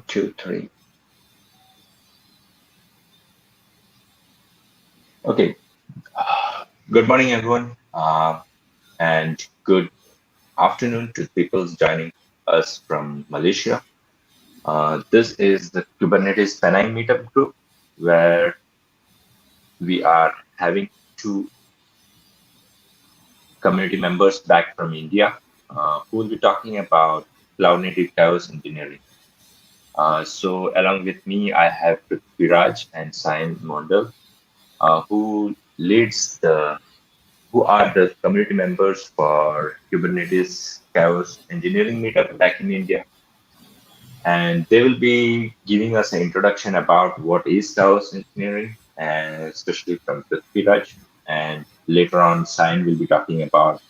Two, three. Okay. Good morning, everyone, and good afternoon to people joining us from Malaysia. This is the Kubernetes Penang Meetup group, where we are having two community members back from India who will be talking about cloud native chaos engineering. Along with me, I have Viraj and Sain Mondal, who leads the who are the community members for Kubernetes Chaos Engineering Meetup back in India. And they will be giving us an introduction about what is chaos engineering, and especially from Prithviraj. And later on, Sain will be talking about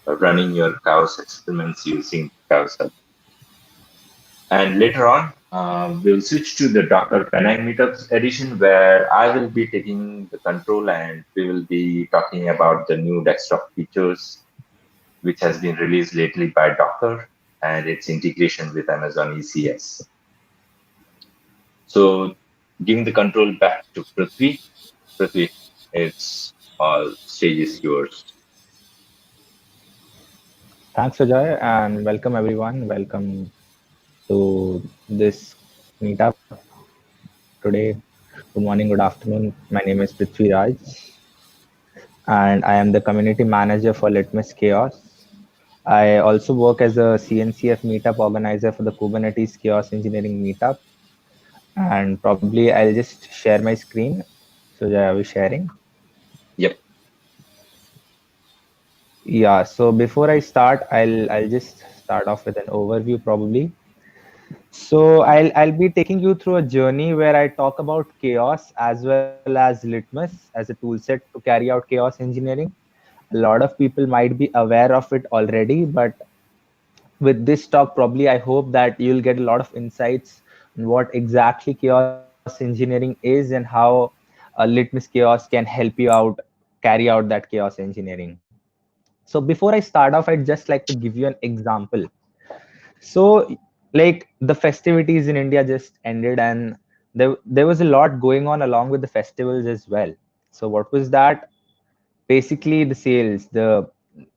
running your chaos experiments using Chaos Hub. And later on, we'll switch to the Dr. Penang Meetups edition, where I will be taking the control and we will be talking about the new desktop features which has been released lately by Docker and its integration with Amazon ECS. So, giving the control back to Prithvi. Prithvi, it's all stage is yours. Thanks, Ajay, and welcome everyone. Welcome to this meetup today. Good morning, good afternoon. My name is Prithvi Raj, and I am the community manager for Litmus Chaos. I also work as a CNCF meetup organizer for the Kubernetes Chaos Engineering meetup. And probably I'll just share my screen. So, Ajay, are we sharing? Yep. Yeah. So before I start, I'll just start off with an overview probably. So I'll be taking you through a journey where I talk about chaos as well as Litmus as a tool set to carry out chaos engineering. A lot of people might be aware of it already, but with this talk, probably I hope that you'll get a lot of insights on what exactly chaos engineering is and how Litmus Chaos can help you out carry out that chaos engineering. So before I start off, I'd just like to give you an example. So, like the festivities in India just ended, and there was a lot going on along with the festivals as well. So, what was that? Basically, the sales, the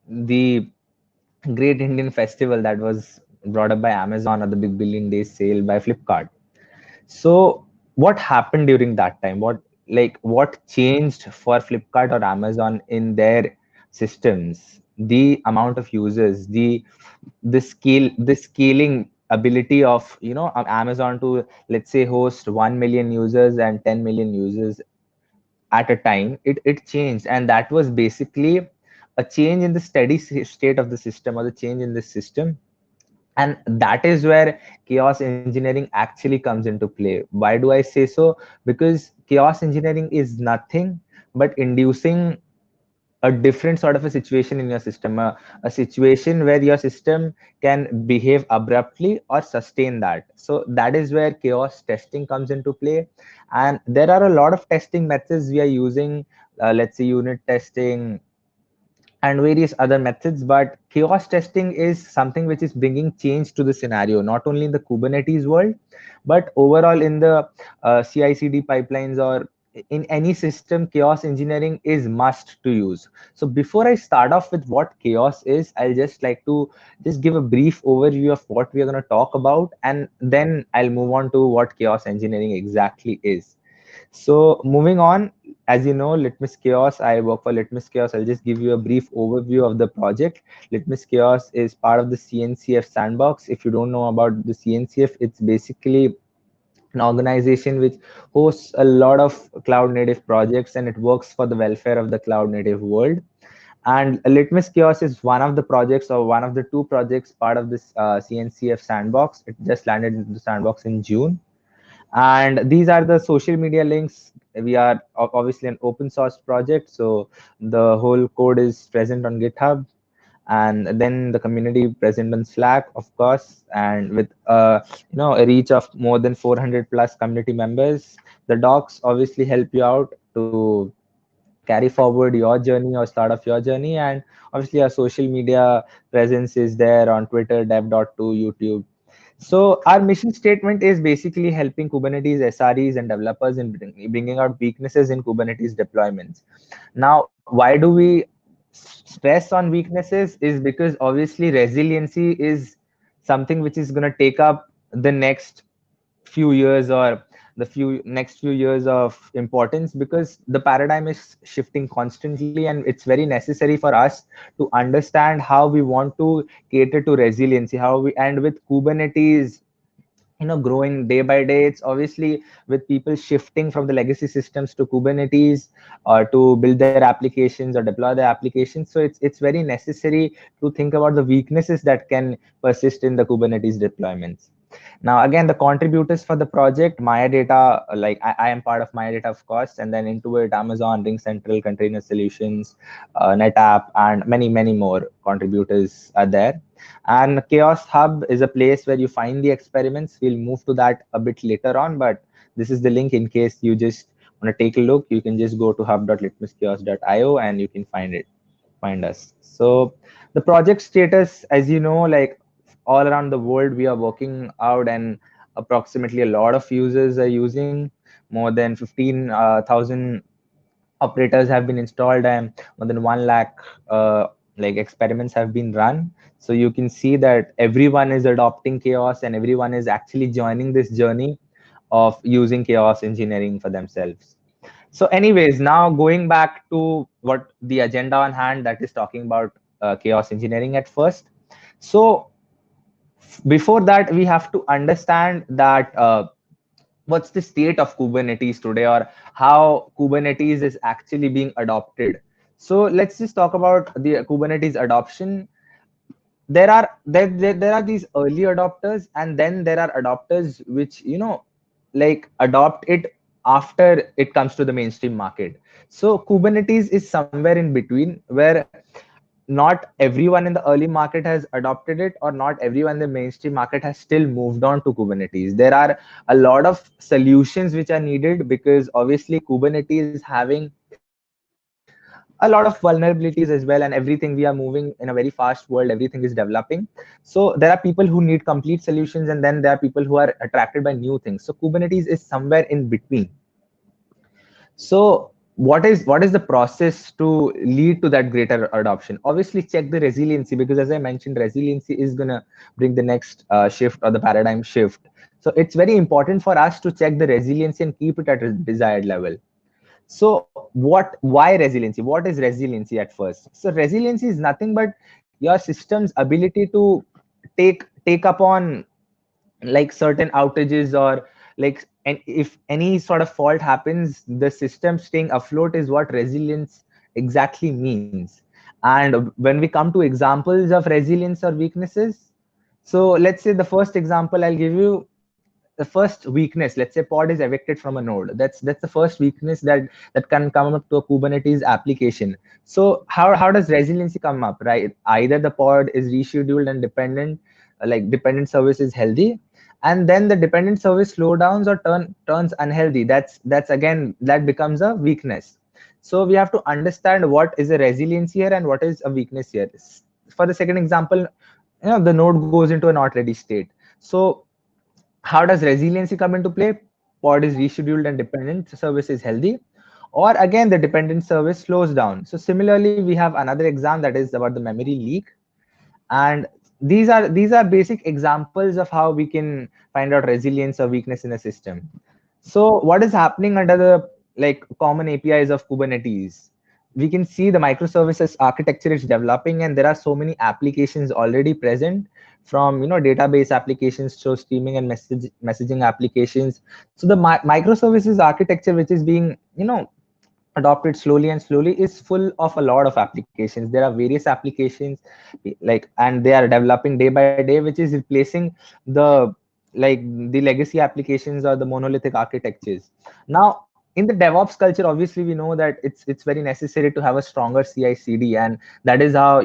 Great Indian Festival that was brought up by Amazon, or the Big Billion Days sale by Flipkart. So, what happened during that time? What changed for Flipkart or Amazon in their systems? The amount of users, the scaling ability of Amazon to, let's say, host 1 million users and 10 million users at a time. It changed, and that was basically a change in the steady state of the system, or the change in the system. And that is where chaos engineering actually comes into play. Why do I say so? Because chaos engineering is nothing but inducing a different sort of a situation in your system, a situation where your system can behave abruptly or sustain that. So that is where chaos testing comes into play. And there are a lot of testing methods we are using, let's say unit testing and various other methods. But chaos testing is something which is bringing change to the scenario, not only in the Kubernetes world, but overall in the CI/CD pipelines, or in any system. Chaos engineering is must to use. So before I start off with what chaos is, I'll just like to just give a brief overview of what we are going to talk about, and then I'll move on to what chaos engineering exactly is. So moving on, as you know, Litmus Chaos, I work for Litmus Chaos. I'll just give you a brief overview of the project. Litmus Chaos is part of the CNCF sandbox. If you don't know about the CNCF, it's basically an organization which hosts a lot of cloud native projects, and it works for the welfare of the cloud native world. And Litmus Chaos is one of the projects, or one of the two projects part of this CNCF sandbox. It just landed into the sandbox in June. And these are the social media links. We are obviously an open source project, so the whole code is present on GitHub, and then the community present on Slack, of course, and with a reach of more than 400 plus community members. The docs obviously help you out to carry forward your journey or start off your journey. And obviously our social media presence is there on Twitter, dev.to, YouTube. So our mission statement is basically helping Kubernetes SREs and developers in bringing out weaknesses in Kubernetes deployments. Now, why do we stress on weaknesses? Is because obviously resiliency is something which is going to take up the next few years, or the few years of importance, because the paradigm is shifting constantly, and it's very necessary for us to understand how we want to cater to resiliency, how we, and with Kubernetes growing day by day, it's obviously with people shifting from the legacy systems to Kubernetes to build their applications or deploy their applications. So it's very necessary to think about the weaknesses that can persist in the Kubernetes deployments. Now, again, the contributors for the project, Maya Data, like I am part of Maya Data, of course, and then into it, Amazon, Ring Central, Container Solutions, NetApp, and many more contributors are there. And Chaos Hub is a place where you find the experiments. We'll move to that a bit later on, but this is the link in case you just want to take a look. You can just go to hub.litmuschaos.io and you can find us. So the project status, as you know, like all around the world, we are working out, and approximately a lot of users are using. More than 15,000 operators have been installed, and more than 1 lakh like experiments have been run. So you can see that everyone is adopting chaos, and everyone is actually joining this journey of using chaos engineering for themselves. So anyways, now going back to what the agenda on hand, that is talking about chaos engineering at first. So before that, we have to understand that what's the state of Kubernetes today, or how Kubernetes is actually being adopted. So let's just talk about the Kubernetes adoption. There are these early adopters, and then there are adopters which like adopt it after it comes to the mainstream market. So Kubernetes is somewhere in between, where not everyone in the early market has adopted it, or not everyone in the mainstream market has still moved on to Kubernetes. There are a lot of solutions which are needed, because obviously Kubernetes having a lot of vulnerabilities as well, and everything, we are moving in a very fast world, everything is developing. So there are people who need complete solutions, and then there are people who are attracted by new things. So Kubernetes is somewhere in between. So what is the process to lead to that greater adoption? Obviously, check the resiliency, because as I mentioned, resiliency is gonna bring the next shift, or the paradigm shift. So it's very important for us to check the resiliency and keep it at a desired level. So why resiliency? What is resiliency at first? So resiliency is nothing but your system's ability to take up on like certain outages, or like, and if any sort of fault happens, the system staying afloat is what resilience exactly means. And when we come to examples of resilience or weaknesses, so let's say the first example I'll give you, the first weakness, let's say pod is evicted from a node. That's the first weakness that can come up to a Kubernetes application. So how does resiliency come up, right? Either the pod is rescheduled and dependent, like dependent service is healthy, and then the dependent service slowdowns or turns unhealthy. That's again, that becomes a weakness. So we have to understand what is a resilience here and what is a weakness here. For the second example, the node goes into a not ready state. So how does resiliency come into play? Pod is rescheduled and dependent service is healthy, or again the dependent service slows down. So similarly, we have another exam that is about the memory leak. And these are basic examples of how we can find out resilience or weakness in a system. So what is happening under the like common APIs of Kubernetes? We can see the microservices architecture is developing, and there are so many applications already present, from database applications to streaming and messaging applications. So the microservices architecture, which is being adopted slowly and slowly, is full of a lot of applications. There are various applications, like, and they are developing day by day, which is replacing the like the legacy applications or the monolithic architectures. Now in the DevOps culture, obviously we know that it's very necessary to have a stronger CI/CD, and that is how,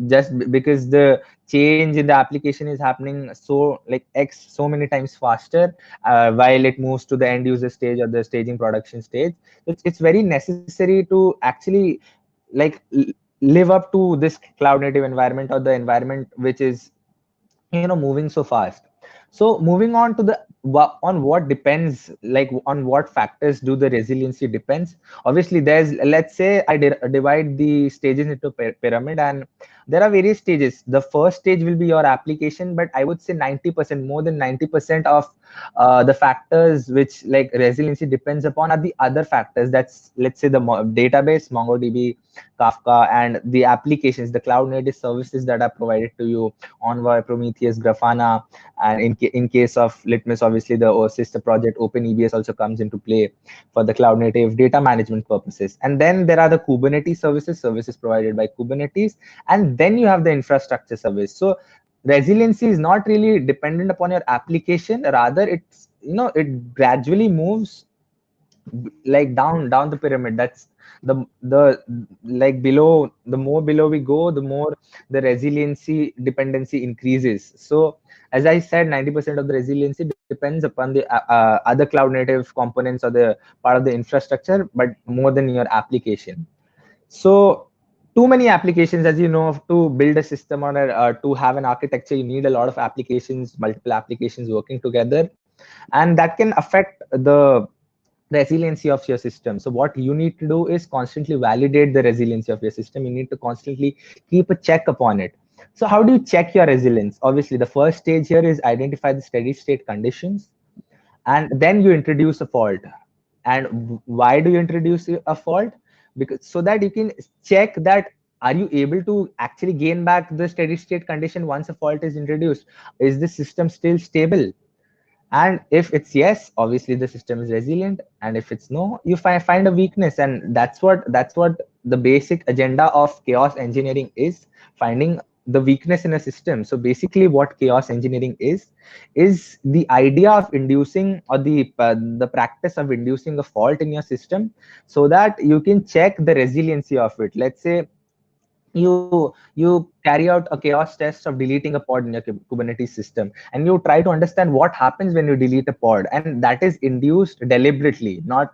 just because the change in the application is happening so like X so many times faster, while it moves to the end user stage or the staging production stage. It's very necessary to actually like live up to this cloud native environment, or the environment which is moving so fast. So moving on to the on what depends, like on what factors do the resiliency depends. Obviously, there's, let's say I divide the stages into pyramid, and there are various stages. The first stage will be your application, but I would say 90%, more than 90% of the factors which like resiliency depends upon are the other factors. That's, let's say, the database, MongoDB, Kafka, and the applications, the cloud native services that are provided to you, Envoy, Prometheus, Grafana, and in case of Litmus, obviously the sister project OpenEBS also comes into play for the cloud native data management purposes. And then there are the Kubernetes services provided by Kubernetes, and then you have the infrastructure service. So resiliency is not really dependent upon your application, rather it's, it gradually moves like down the pyramid. That's the like below, the more below we go, the more the resiliency dependency increases. So as I said, 90% of the resiliency depends upon the other cloud native components or the part of the infrastructure, but more than your application. So too many applications, as you know, to build a system or to have an architecture, you need a lot of applications, multiple applications working together, and that can affect the resiliency of your system. So what you need to do is constantly validate the resiliency of your system. You need to constantly keep a check upon it. So how do you check your resilience? Obviously, the first stage here is identify the steady state conditions, and then you introduce a fault. And why do you introduce a fault? Because so that you can check that, are you able to actually gain back the steady state condition once a fault is introduced? Is the system still stable? And if it's yes, obviously the system is resilient, and if it's no, you find a weakness. And that's what the basic agenda of chaos engineering is, finding the weakness in a system. So basically what chaos engineering is the idea of inducing, or the practice of inducing a fault in your system, so that you can check the resiliency of it. Let's say you carry out a chaos test of deleting a pod in your Kubernetes system, and you try to understand what happens when you delete a pod, and that is induced deliberately, not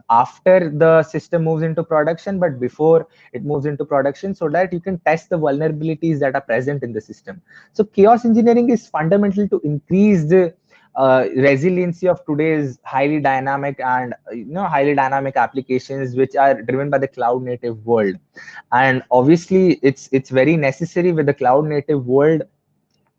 after the system moves into production, but before it moves into production, so that you can test the vulnerabilities that are present in the system. So chaos engineering is fundamental to increase the resiliency of today's highly dynamic and highly dynamic applications which are driven by the cloud native world. And obviously it's very necessary with the cloud native world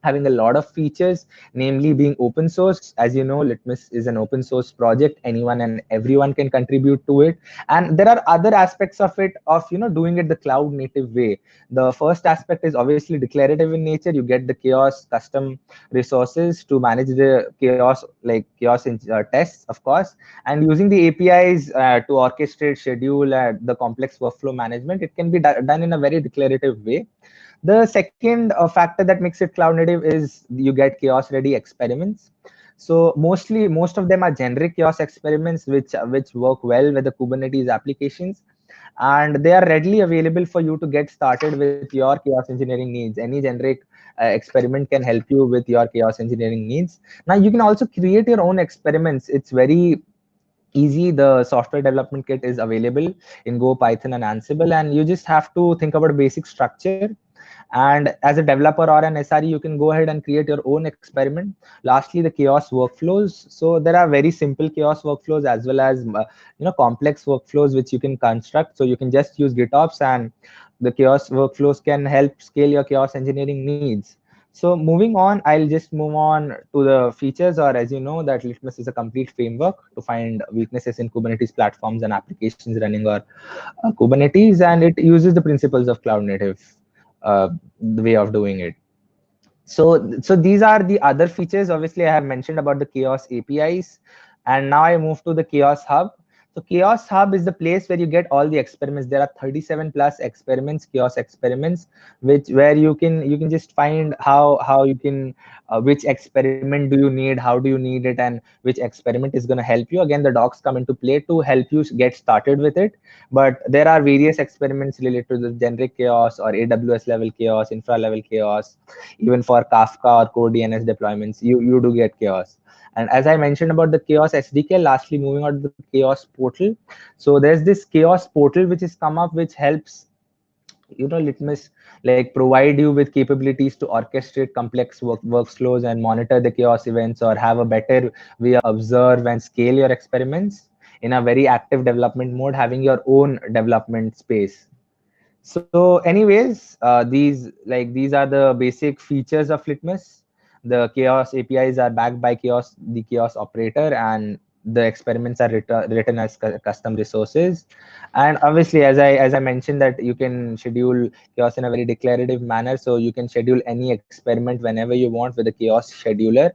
having a lot of features, namely being open source. As you know, Litmus is an open source project. Anyone and everyone can contribute to it. And there are other aspects of it, of doing it the cloud native way. The first aspect is obviously declarative in nature. You get the chaos custom resources to manage the chaos, like chaos tests, of course, and using the APIs to orchestrate, schedule, the complex workflow management. It can be done in a very declarative way. The second factor that makes it cloud native is you get chaos ready experiments. So most of them are generic chaos experiments which work well with the Kubernetes applications, and they are readily available for you to get started with your chaos engineering needs. Any generic experiment can help you with your chaos engineering needs. Now you can also create your own experiments. It's very easy. The software development kit is available in Go, Python, and Ansible, and you just have to think about a basic structure. And as a developer or an SRE, you can go ahead and create your own experiment. Lastly, the chaos workflows. So there are very simple chaos workflows as well as complex workflows which you can construct. So you can just use GitOps, and the chaos workflows can help scale your chaos engineering needs. So moving on, I'll just move on to the features. Or as you know, that Litmus is a complete framework to find weaknesses in Kubernetes platforms and applications running or Kubernetes, and it uses the principles of cloud native the way of doing it. So these are the other features. Obviously, I have mentioned about the chaos APIs, and now I move to the chaos hub. So chaos hub is the place where you get all the experiments. There are 37 plus experiments, chaos experiments, which where you can just find how you can which experiment do you need, how do you need it, and which experiment is going to help you. Again, the docs come into play to help you get started with it. But there are various experiments related to the generic chaos or AWS level chaos, infra level chaos. Even for Kafka or core DNS deployments, you do get chaos. And as I mentioned about the chaos SDK, lastly, moving on to the chaos portal. So there's this chaos portal which has come up, which helps Litmus like provide you with capabilities to orchestrate complex workflows and monitor the chaos events, or have a better way observe and scale your experiments in a very active development mode, having your own development space. So, anyways, these are the basic features of Litmus. The Chaos APIs are backed by Chaos, the Chaos operator, and the experiments are written as custom resources. And obviously, as I mentioned, that you can schedule Chaos in a very declarative manner, so you can schedule any experiment whenever you want with the Chaos scheduler.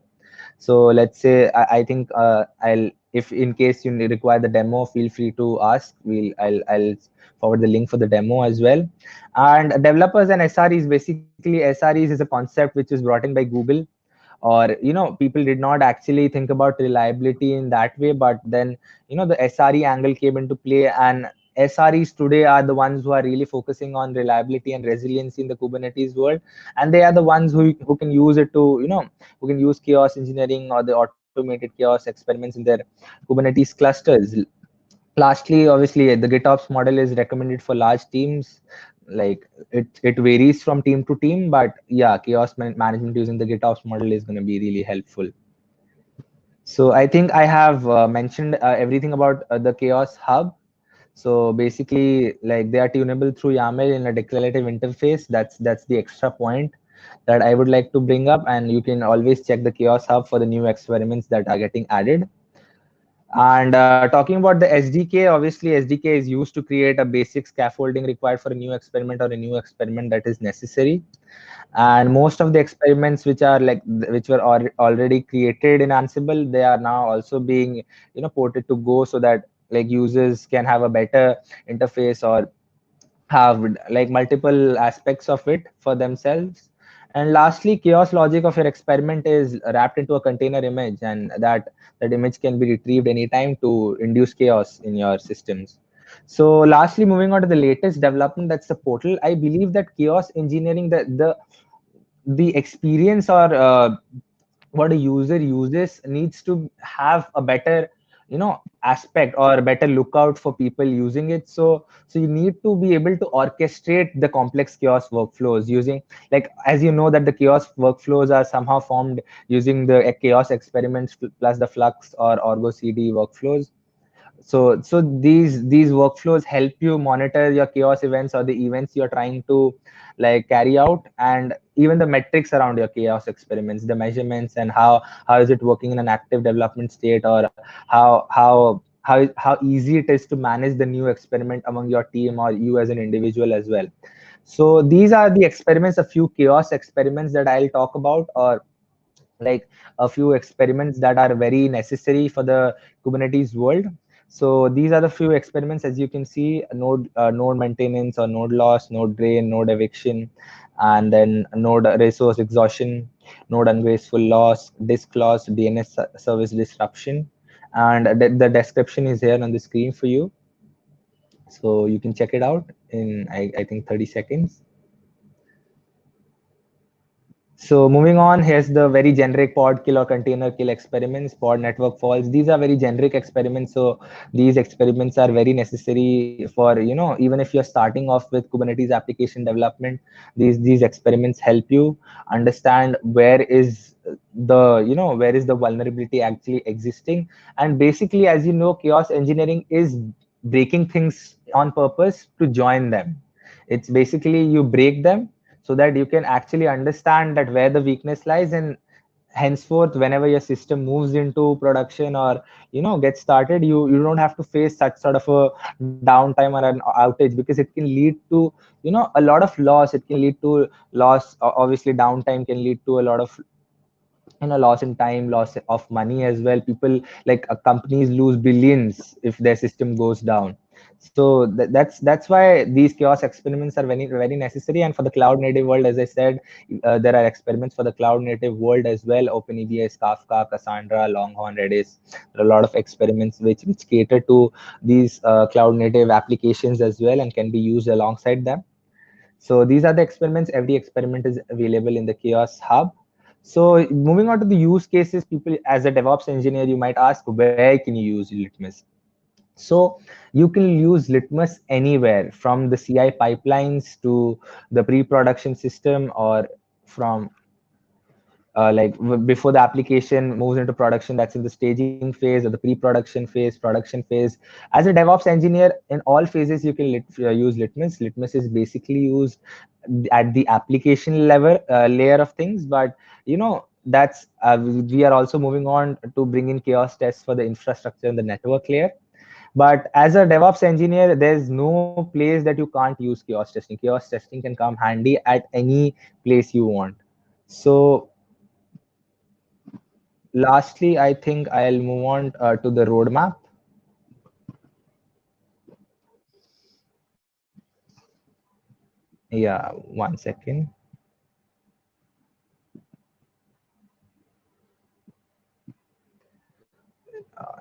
So let's say I think I'll, if in case you require the demo, feel free to ask. I'll forward the link for the demo as well. And developers and SREs, basically SREs is a concept which is brought in by Google, or people did not actually think about reliability in that way, but then the SRE angle came into play, and SREs today are the ones who are really focusing on reliability and resiliency in the Kubernetes world, and they are the ones who can use it to who can use chaos engineering or the automated chaos experiments in their Kubernetes clusters. Lastly, obviously, the GitOps model is recommended for large teams. Like it varies from team to team, but yeah, chaos management using the GitOps model is going to be really helpful. So I think I have mentioned everything about the chaos hub. So basically, like they are tunable through YAML in a declarative interface. That's the extra point that I would like to bring up, and you can always check the chaos hub for the new experiments that are getting added. And talking about the SDK, obviously SDK is used to create a basic scaffolding required for a new experiment or a new experiment that is necessary. And most of the experiments which are like which were already created in Ansible, they are now also being ported to Go, so that like users can have a better interface or have like multiple aspects of it for themselves. And lastly, chaos logic of your experiment is wrapped into a container image, and that image can be retrieved anytime to induce chaos in your systems. So lastly, moving on to the latest development, that's the portal. I believe that chaos engineering, the experience, or what a user uses, needs to have a better aspect or a better lookout for people using it. So you need to be able to orchestrate the complex chaos workflows using, like, as you know that the chaos workflows are somehow formed using the chaos experiments plus the flux or Argo CD workflows. So these workflows help you monitor your chaos events or the events you're trying to like carry out, and even the metrics around your chaos experiments, the measurements, and how is it working in an active development state, or how easy it is to manage the new experiment among your team or you as an individual as well. So these are the experiments, a few chaos experiments that I'll talk about, or like a few experiments that are very necessary for the Kubernetes world. So these are the few experiments, as you can see: node maintenance or node loss, node drain, node eviction, and then node resource exhaustion, node ungraceful loss, disk loss, DNS service disruption. And the description is here on the screen for you, so you can check it out in I think 30 seconds. So moving on, here's the very generic pod kill or container kill experiments, pod network faults. These are very generic experiments. So these experiments are very necessary for, even if you're starting off with Kubernetes application development, these experiments help you understand where is the vulnerability actually existing. And basically, as you know, chaos engineering is breaking things on purpose to join them. It's basically you break them so that you can actually understand that where the weakness lies, and henceforth whenever your system moves into production or gets started, you don't have to face such sort of a downtime or an outage, because it can lead to a lot of loss. It can lead to loss. Obviously downtime can lead to a lot of loss in time, loss of money as well. People, like companies, lose billions if their system goes down. So that's why these chaos experiments are very very necessary. And for the cloud native world, as I said, there are experiments for the cloud native world as well: OpenEBS, Kafka, Cassandra, Longhorn, Redis. There are a lot of experiments which cater to these cloud native applications as well, and can be used alongside them. So these are the experiments. Every experiment is available in the Chaos Hub. So moving on to the use cases, people, as a DevOps engineer, you might ask, where can you use Litmus? So you can use Litmus anywhere, from the CI pipelines to the pre-production system, or from before the application moves into production, that's in the staging phase, or the pre-production phase, production phase. As a DevOps engineer, in all phases you can use Litmus. Litmus is basically used at the application level layer of things, but that's we are also moving on to bring in chaos tests for the infrastructure and the network layer. But as a DevOps engineer, there's no place that you can't use chaos testing. Chaos testing can come handy at any place you want. So lastly, I think I'll move on to the roadmap. Yeah, 1 second.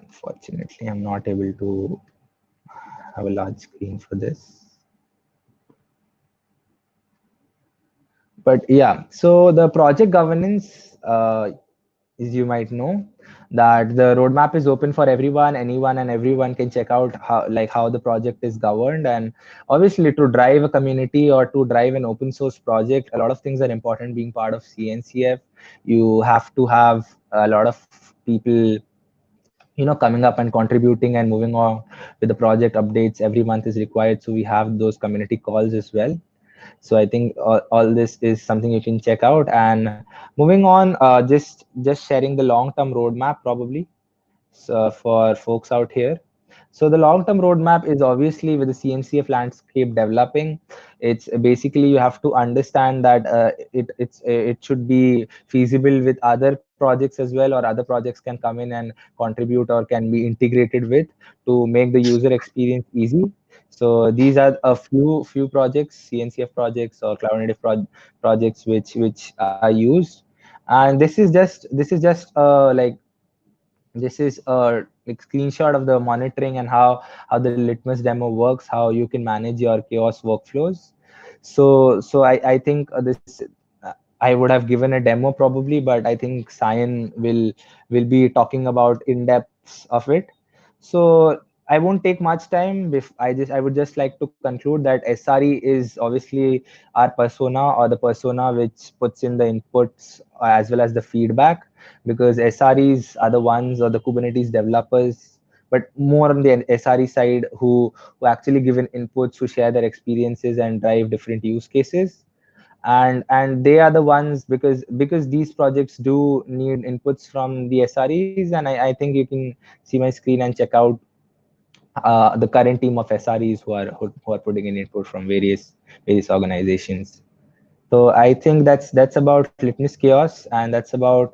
Unfortunately, I'm not able to have a large screen for this. But yeah, so the project governance, as you might know, that the roadmap is open for everyone. Anyone and everyone can check out how the project is governed. And obviously, to drive a community or to drive an open source project, a lot of things are important. Being part of CNCF, you have to have a lot of people coming up and contributing and moving on with the project. Updates every month is required, so we have those community calls as well. So I think all this is something you can check out. And moving on, just sharing the long term roadmap probably, so for folks out here. So the long-term roadmap is obviously with the CNCF landscape developing. It's basically you have to understand that it should be feasible with other projects as well, or other projects can come in and contribute or can be integrated with, to make the user experience easy. So these are a few projects, CNCF projects or cloud native projects which are used. And this is a like screenshot of the monitoring and how the Litmus demo works, how you can manage your chaos workflows. So I think this I would have given a demo probably, but I think Cyan will be talking about in depth of it. So I won't take much time. I would just like to conclude that SRE is obviously our persona, or the persona which puts in the inputs as well as the feedback, because SREs are the ones, or the Kubernetes developers, but more on the SRE side, who actually give in inputs, who share their experiences and drive different use cases. And they are the ones, because these projects do need inputs from the SREs. And I think you can see my screen and check out the current team of SREs who are putting in input from various organizations. So I think that's about Litmus Chaos, and that's about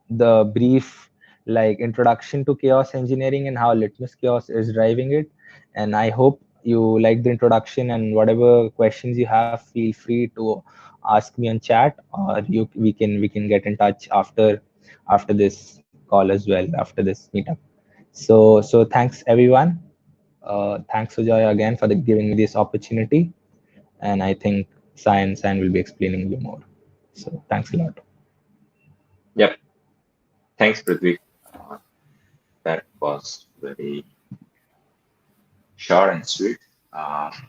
the brief like introduction to chaos engineering and how Litmus Chaos is driving it. And I hope you like the introduction, and whatever questions you have, feel free to ask me on chat, or we can get in touch after this call as well, after this meetup. So thanks everyone. Thanks Sujoy again for giving me this opportunity, and I think science and will be explaining you more. So thanks a lot. Yep. Thanks, Prithvi. Uh, that was very short and sweet.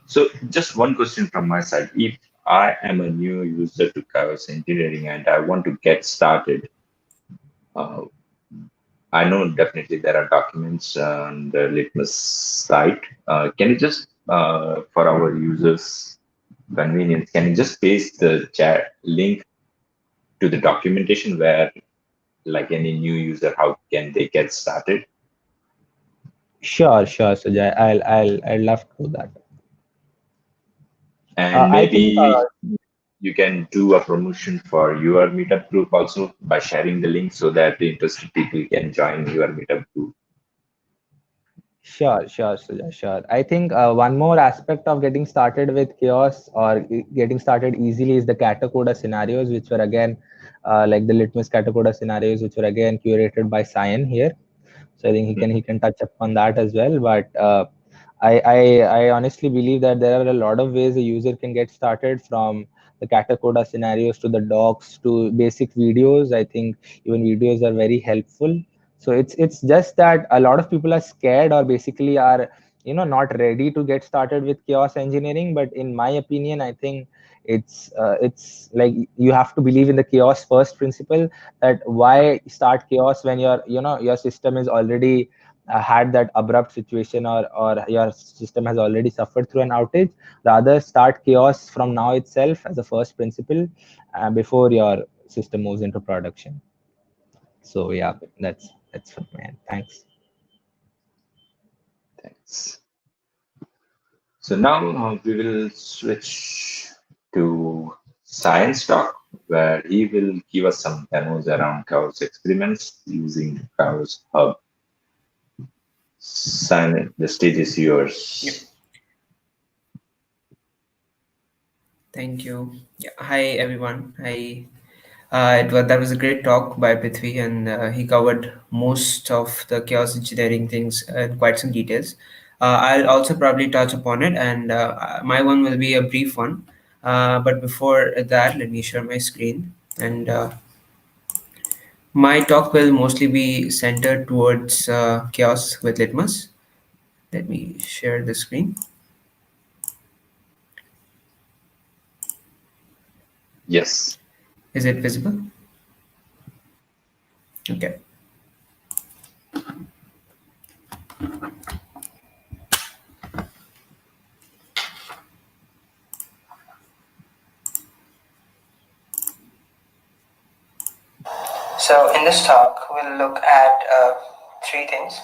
So, just one question from my side. If I am a new user to chaos engineering and I want to get started, uh, I know definitely there are documents on the Litmus site. Can you just, for our users' convenience, can you just paste the chat link to the documentation where, like any new user, how can they get started? Sure, Sujay. I'll love to do that. And I think maybe you can do a promotion for your meetup group also by sharing the link so that the interested people can join your meetup group. sure, Sujay, sure. I think one more aspect of getting started with chaos, or getting started easily, is the Catacoda scenarios, which were again like the Litmus Catacoda scenarios, which were again curated by Cyan here. So I think he can touch upon that as well. But I honestly believe that there are a lot of ways a user can get started, from the Catacoda scenarios to the docs to basic videos. I think even videos are very helpful. So it's just that a lot of people are scared, or basically are not ready to get started with chaos engineering. But in my opinion, I think it's like you have to believe in the chaos first principle, that why start chaos when your system is already had that abrupt situation, or your system has already suffered through an outage. Rather start chaos from now itself as a first principle, before your system moves into production. So yeah, that's from my end. Thanks. Thanks. So now we will switch to science talk, where he will give us some demos around chaos experiments using Chaos Hub. Simon, the stage is Yep. yours. Thank you. Yeah. Hi, everyone. That was a great talk by Prithvi, and he covered most of the chaos engineering things in quite some details. I'll also probably touch upon it, and my one will be a brief one. But before that, let me share my screen. And my talk will mostly be centered towards chaos with Litmus. Let me share the screen. Yes. Is it visible? Okay. So, in this talk, we'll look at three things.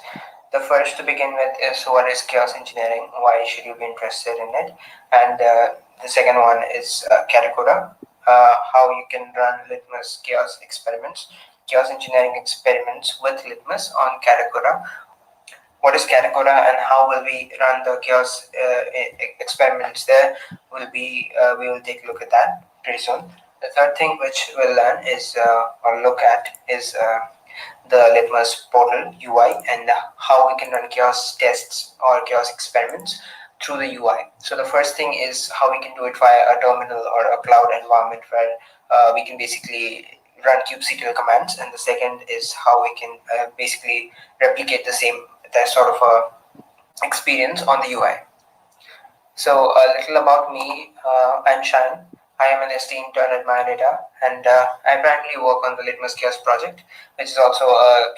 The first, to begin with, is what is chaos engineering? Why should you be interested in it? And the second one is Katacoda, how you can run Litmus chaos experiments, chaos engineering experiments with Litmus on Katacoda. What is Katacoda and how will we run the chaos experiments there? We will take a look at that pretty soon. The third thing which we'll learn is or look at is the Litmus portal UI and how we can run chaos tests or chaos experiments through the UI. So the first thing is how we can do it via a terminal or a cloud environment where we can basically run kubectl commands, and the second is how we can basically replicate that sort of experience on the UI. So a little about me. I'm Shan. I am an ST intern at Data, and I primarily work on the Litmus Chaos project, which is also a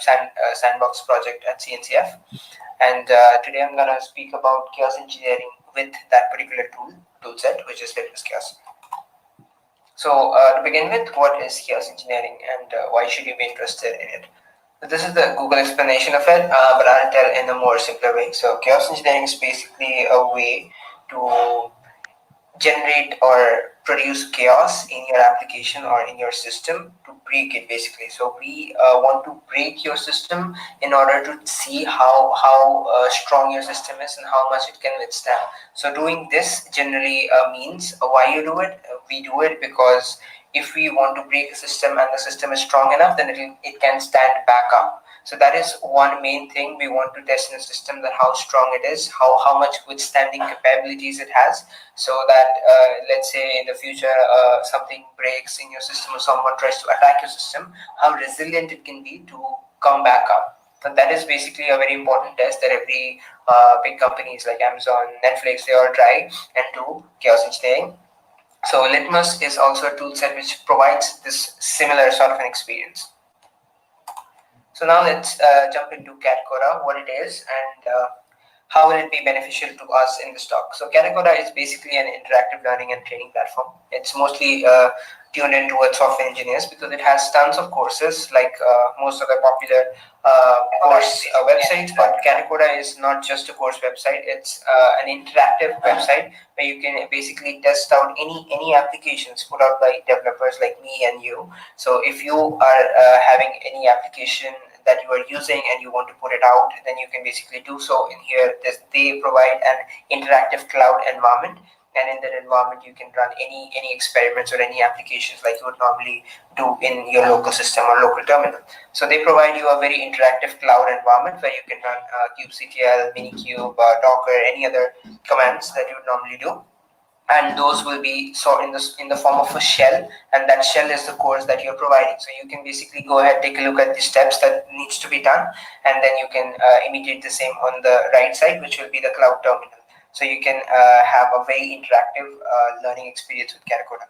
sandbox project at CNCF. And today I'm gonna speak about chaos engineering with that particular toolset, which is Litmus Chaos. So to begin with, what is chaos engineering, and why should you be interested in it? So this is the Google explanation of it, but I'll tell in a more simpler way. So chaos engineering is basically a way to generate or produce chaos in your application or in your system to break it, basically. So we want to break your system in order to see how strong your system is and how much it can withstand. So doing this generally means why you do it. We do it because if we want to break a system and the system is strong enough, then it can stand back up. So that is one main thing we want to test in a system, that how strong it is, how much withstanding capabilities it has, so that let's say in the future something breaks in your system or someone tries to attack your system, how resilient it can be to come back up. And that is basically a very important test that every big companies like Amazon, Netflix, they all try and do chaos engineering. So Litmus is also a tool set which provides this similar sort of an experience. So now let's jump into Catcoda, what it is, and how will it be beneficial to us in this talk. So Catcoda is basically an interactive learning and training platform. It's mostly tuned in towards software engineers because it has tons of courses like most of the popular course websites. But Catcoda is not just a course website, it's an interactive website where you can basically test out any applications put out by developers like me and you. So if you are having any application that you are using and you want to put it out, then you can basically do so in here. They provide an interactive cloud environment, and in that environment you can run any experiments or any applications like you would normally do in your local system or local terminal. So they provide you a very interactive cloud environment where you can run kubectl, minikube, docker, any other commands that you would normally do. and those will be stored in the form of a shell, and that shell is the course that you're providing. So you can basically go ahead, take a look at the steps that needs to be done, and then you can imitate the same on the right side, which will be the cloud terminal. So you can have a very interactive learning experience with Caracoda.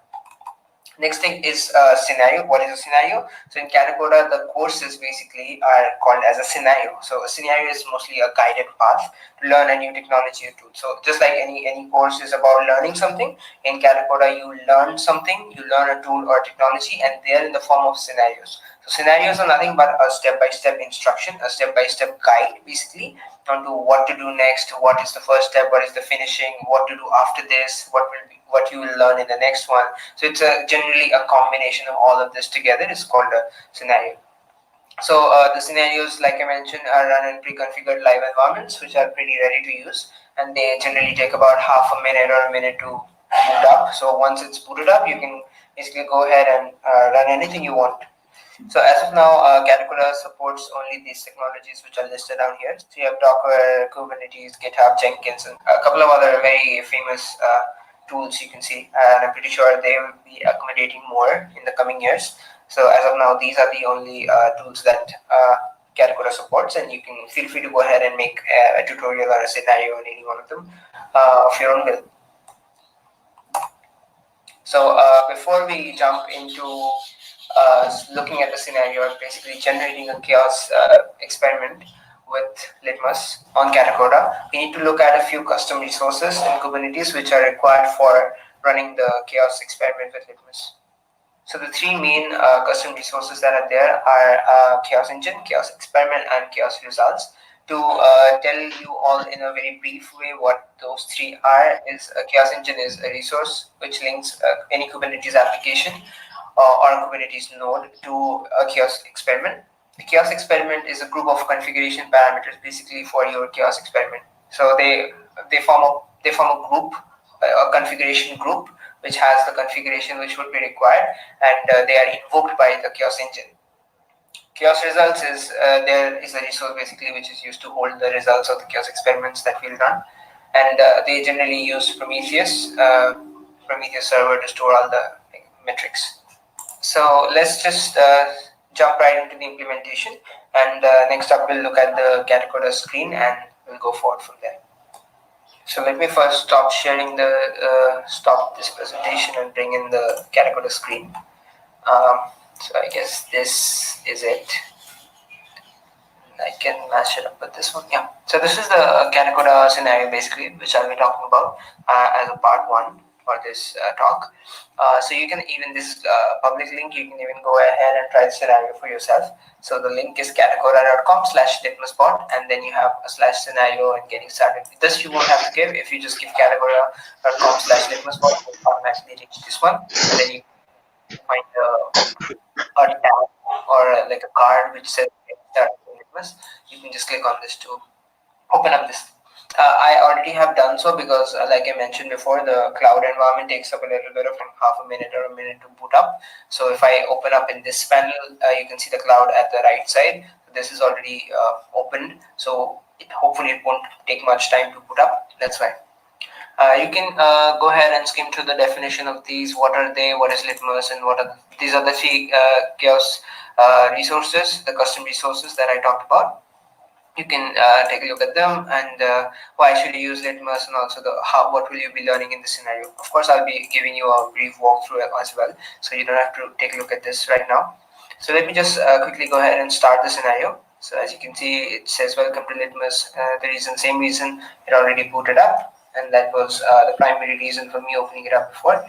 Next thing is a scenario. What is a scenario? So in Caracoda, the courses basically are called as a scenario. So a scenario is mostly a guided path to learn a new technology or tool. So just like any course is about learning something, in Caracoda you learn something, you learn a tool or technology, and they are in the form of scenarios. So scenarios are nothing but a step-by-step instruction, a step-by-step guide, basically, onto what to do next, what is the first step, what is the finishing, what to do after this, what you will learn in the next one. So it's generally a combination of all of this together. It's called a scenario. So the scenarios, like I mentioned, are run in pre-configured live environments, which are pretty ready to use, and they generally take about half a minute or a minute to boot up. So once it's booted up, you can basically go ahead and run anything you want. So as of now, Caracoda supports only these technologies which are listed down here. So you have Docker, Kubernetes, GitHub, Jenkins, and a couple of other very famous tools you can see. And I'm pretty sure they will be accommodating more in the coming years. So as of now, these are the only tools that Caracoda supports, and you can feel free to go ahead and make a tutorial or a scenario on any one of them of your own will. So before we jump into looking at the scenario and basically generating a chaos experiment with Litmus on Caracoda, we need to look at a few custom resources in Kubernetes which are required for running the chaos experiment with Litmus. So the three main custom resources that are there are Chaos Engine, Chaos Experiment, and Chaos Results. To tell you all in a very brief way what those three are, is a Chaos Engine is a resource which links any Kubernetes application or a Kubernetes node to a Chaos Experiment. The Chaos Experiment is a group of configuration parameters basically for your Chaos Experiment. So they form a group, a configuration group, which has the configuration which would be required, and they are invoked by the Chaos Engine. Chaos Results is there is a resource basically which is used to hold the results of the chaos experiments that we'll run, and they generally use Prometheus server to store all the metrics. So let's just jump right into the implementation, and next up we'll look at the Caracoda screen and we'll go forward from there. So let me first stop this presentation and bring in the Caracoda screen. So I guess this is it. I can match it up with this one. Yeah. So this is the Caracoda scenario basically, which I'll be talking about as a part one for this talk. So you can even this public link, you can even go ahead and try the scenario for yourself. So the link is caracoda.com/litmuspot, and then you have a /scenario and getting started. This you won't have to give. If you just give caracoda.com/litmuspot, it will automatically reach this one, and then you find a tab or like a card which says start Litmus. You can just click on this to open up this. I already have done so because, like I mentioned before, the cloud environment takes up a little bit of half a minute or a minute to boot up. So if I open up in this panel, you can see the cloud at the right side. This is already opened, so hopefully it won't take much time to boot up. That's why. You can go ahead and skim through the definition of these. What are they? What is Litmus? And these are the three chaos resources, the custom resources that I talked about. You can take a look at them and why should you use Litmus, and also what will you be learning in this scenario. Of course, I'll be giving you a brief walkthrough as well, so you don't have to take a look at this right now. So let me just quickly go ahead and start the scenario. So as you can see, it says welcome to Litmus. Same reason it already booted up, and that was the primary reason for me opening it up before.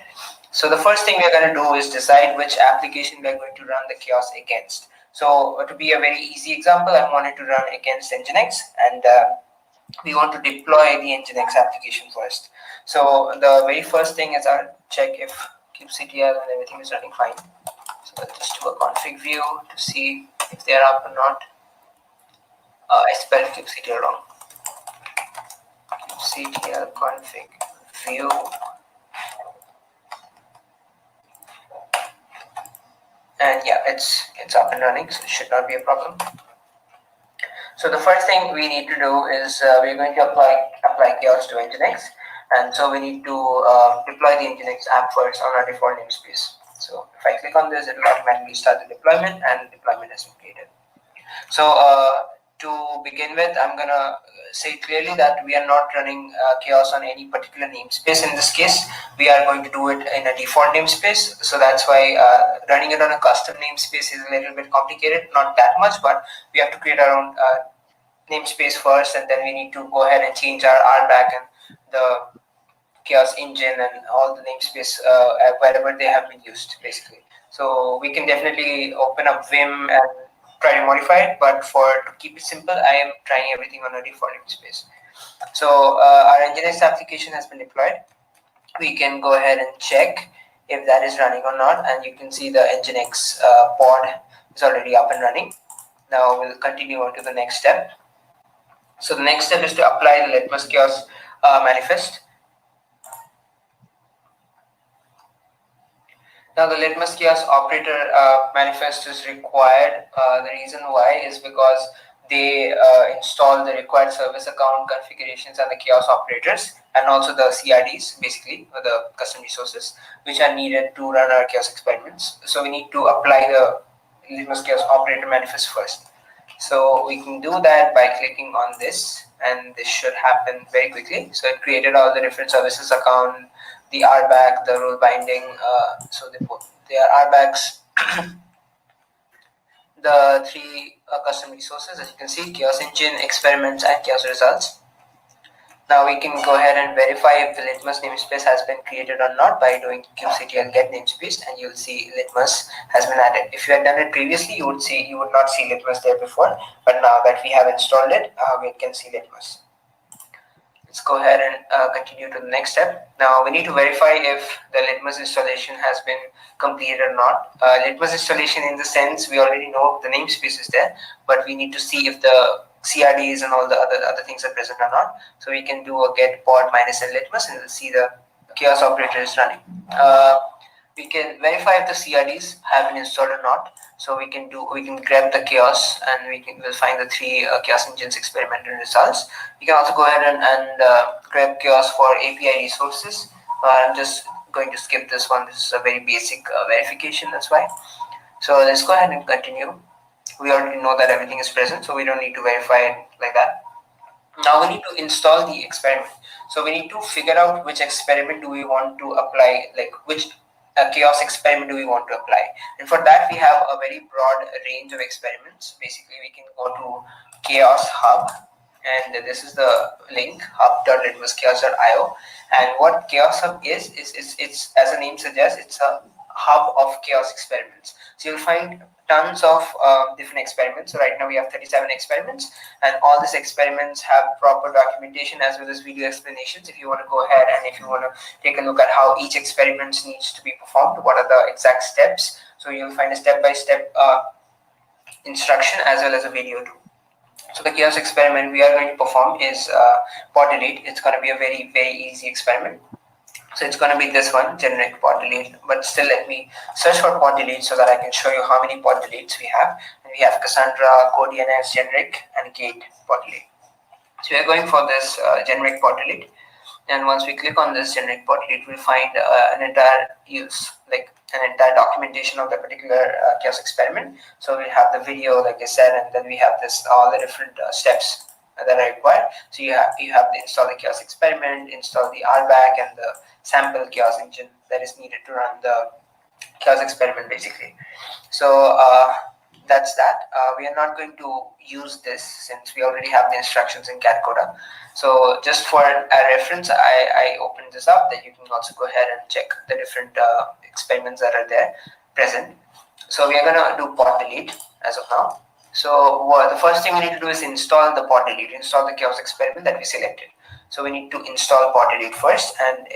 So the first thing we're going to do is decide which application we're going to run the chaos against. So to be a very easy example, I wanted to run against Nginx, and we want to deploy the Nginx application first. So the very first thing is I'll check if kubectl and everything is running fine. So let's just do a config view to see if they're up or not. I spelled kubectl wrong. Kubectl config view. And yeah, it's up and running, so it should not be a problem. So the first thing we need to do is we're going to apply chaos to Nginx. and so we need to deploy the Nginx app first on our default namespace. So if I click on this, it will automatically start the deployment, and deployment has been created. So to begin with, I'm gonna say clearly that we are not running chaos on any particular namespace. In this case, we are going to do it in a default namespace. So that's why running it on a custom namespace is a little bit complicated. Not that much, but we have to create our own namespace first, and then we need to go ahead and change our RBAC and the chaos engine and all the namespace wherever they have been used, basically. So we can definitely open up Vim and try to modify it, but to keep it simple, I am trying everything on a default namespace. So our Nginx application has been deployed. We can go ahead and check if that is running or not, and you can see the Nginx pod is already up and running. Now we'll continue on to the next step. So the next step is to apply the Litmus chaos manifest. Now the Litmus chaos operator manifest is required. The reason why is because they install the required service account configurations and the chaos operators, and also the CRDs, basically, or the custom resources, which are needed to run our chaos experiments. So we need to apply the Litmus chaos operator manifest first. So we can do that by clicking on this, and this should happen very quickly. So it created all the different services account, the RBAC, the role binding. So they are RBACs, the three custom resources, as you can see: chaos engine, experiments, and chaos results. Now we can go ahead and verify if the Litmus namespace has been created or not by doing kubectl get namespace, and you'll see Litmus has been added. If you had done it previously, you would not see Litmus there before, but now that we have installed it, we can see Litmus. Let's go ahead and continue to the next step. Now we need to verify if the Litmus installation has been completed or not. Litmus installation, in the sense, we already know the namespace is there, but we need to see if the CRDs and all the other things are present or not. So we can do a get pod minus n Litmus, and we'll see the chaos operator is running. We can verify if the CRDs have been installed or not. So we can grab the chaos, and we'll find the three chaos engines experimental results. You can also go ahead and grab chaos for API resources. I'm just going to skip this one. This is a very basic verification, that's why. So let's go ahead and continue. We already know that everything is present, so we don't need to verify it like that. Now we need to install the experiment. So we need to figure out which experiment do we want to apply, like which chaos experiment do we want to apply. And for that, we have a very broad range of experiments. Basically, we can go to chaos hub, and this is the link, hub.litmuschaos.io. And what chaos hub is it's, as the name suggests, it's a hub of chaos experiments. So you'll find tons of different experiments. So right now we have 37 experiments, and all these experiments have proper documentation as well as video explanations. If you want to go ahead and if you want to take a look at how each experiment needs to be performed, what are the exact steps, so you'll find a step-by-step instruction as well as a video too. So the chaos experiment we are going to perform is pod delete. It's going to be a very, very easy experiment. So it's going to be this one, generic pod delete. But still, let me search for pod delete so that I can show you how many pod deletes we have. And we have Cassandra, CodeDNS, generic, and Gate pod delete. So we are going for this generic pod delete. And once we click on this generic pod delete, we'll find an entire entire documentation of the particular chaos experiment. So we have the video, like I said, and then we have all the different steps that are required. So you have to install the chaos experiment, install the RBAC and the sample chaos engine that is needed to run the chaos experiment, basically. So that's that. We are not going to use this since we already have the instructions in Catcoda. So just for a reference, I opened this up, that you can also go ahead and check the different experiments that are there present. So we are going to do pod delete as of now. So the first thing we need to do is install the pod delete, install the chaos experiment that we selected. So we need to install pod delete first, and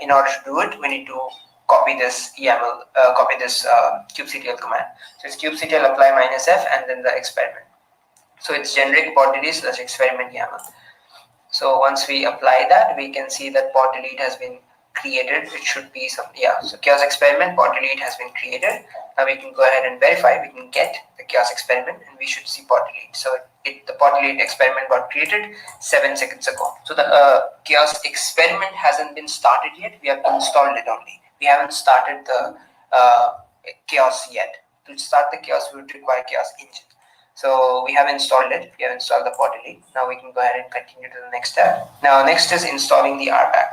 in order to do it, we need to copy this YAML, kubectl command. So it's kubectl apply -f and then the experiment. So it's generic pod delete / experiment YAML. So once we apply that, we can see that pod delete has been created. It should be some, yeah. So chaos experiment pod delete has been created. Now we can go ahead and verify. We can get the chaos experiment, and we should see pod delete. So the pod delete experiment got created 7 seconds ago. So the chaos experiment hasn't been started yet. We have installed it only. We haven't started the chaos yet. To start the chaos, we would require chaos engine. So we have installed it. We have installed the pod delete. Now we can go ahead and continue to the next step. Now next is installing the RBAC.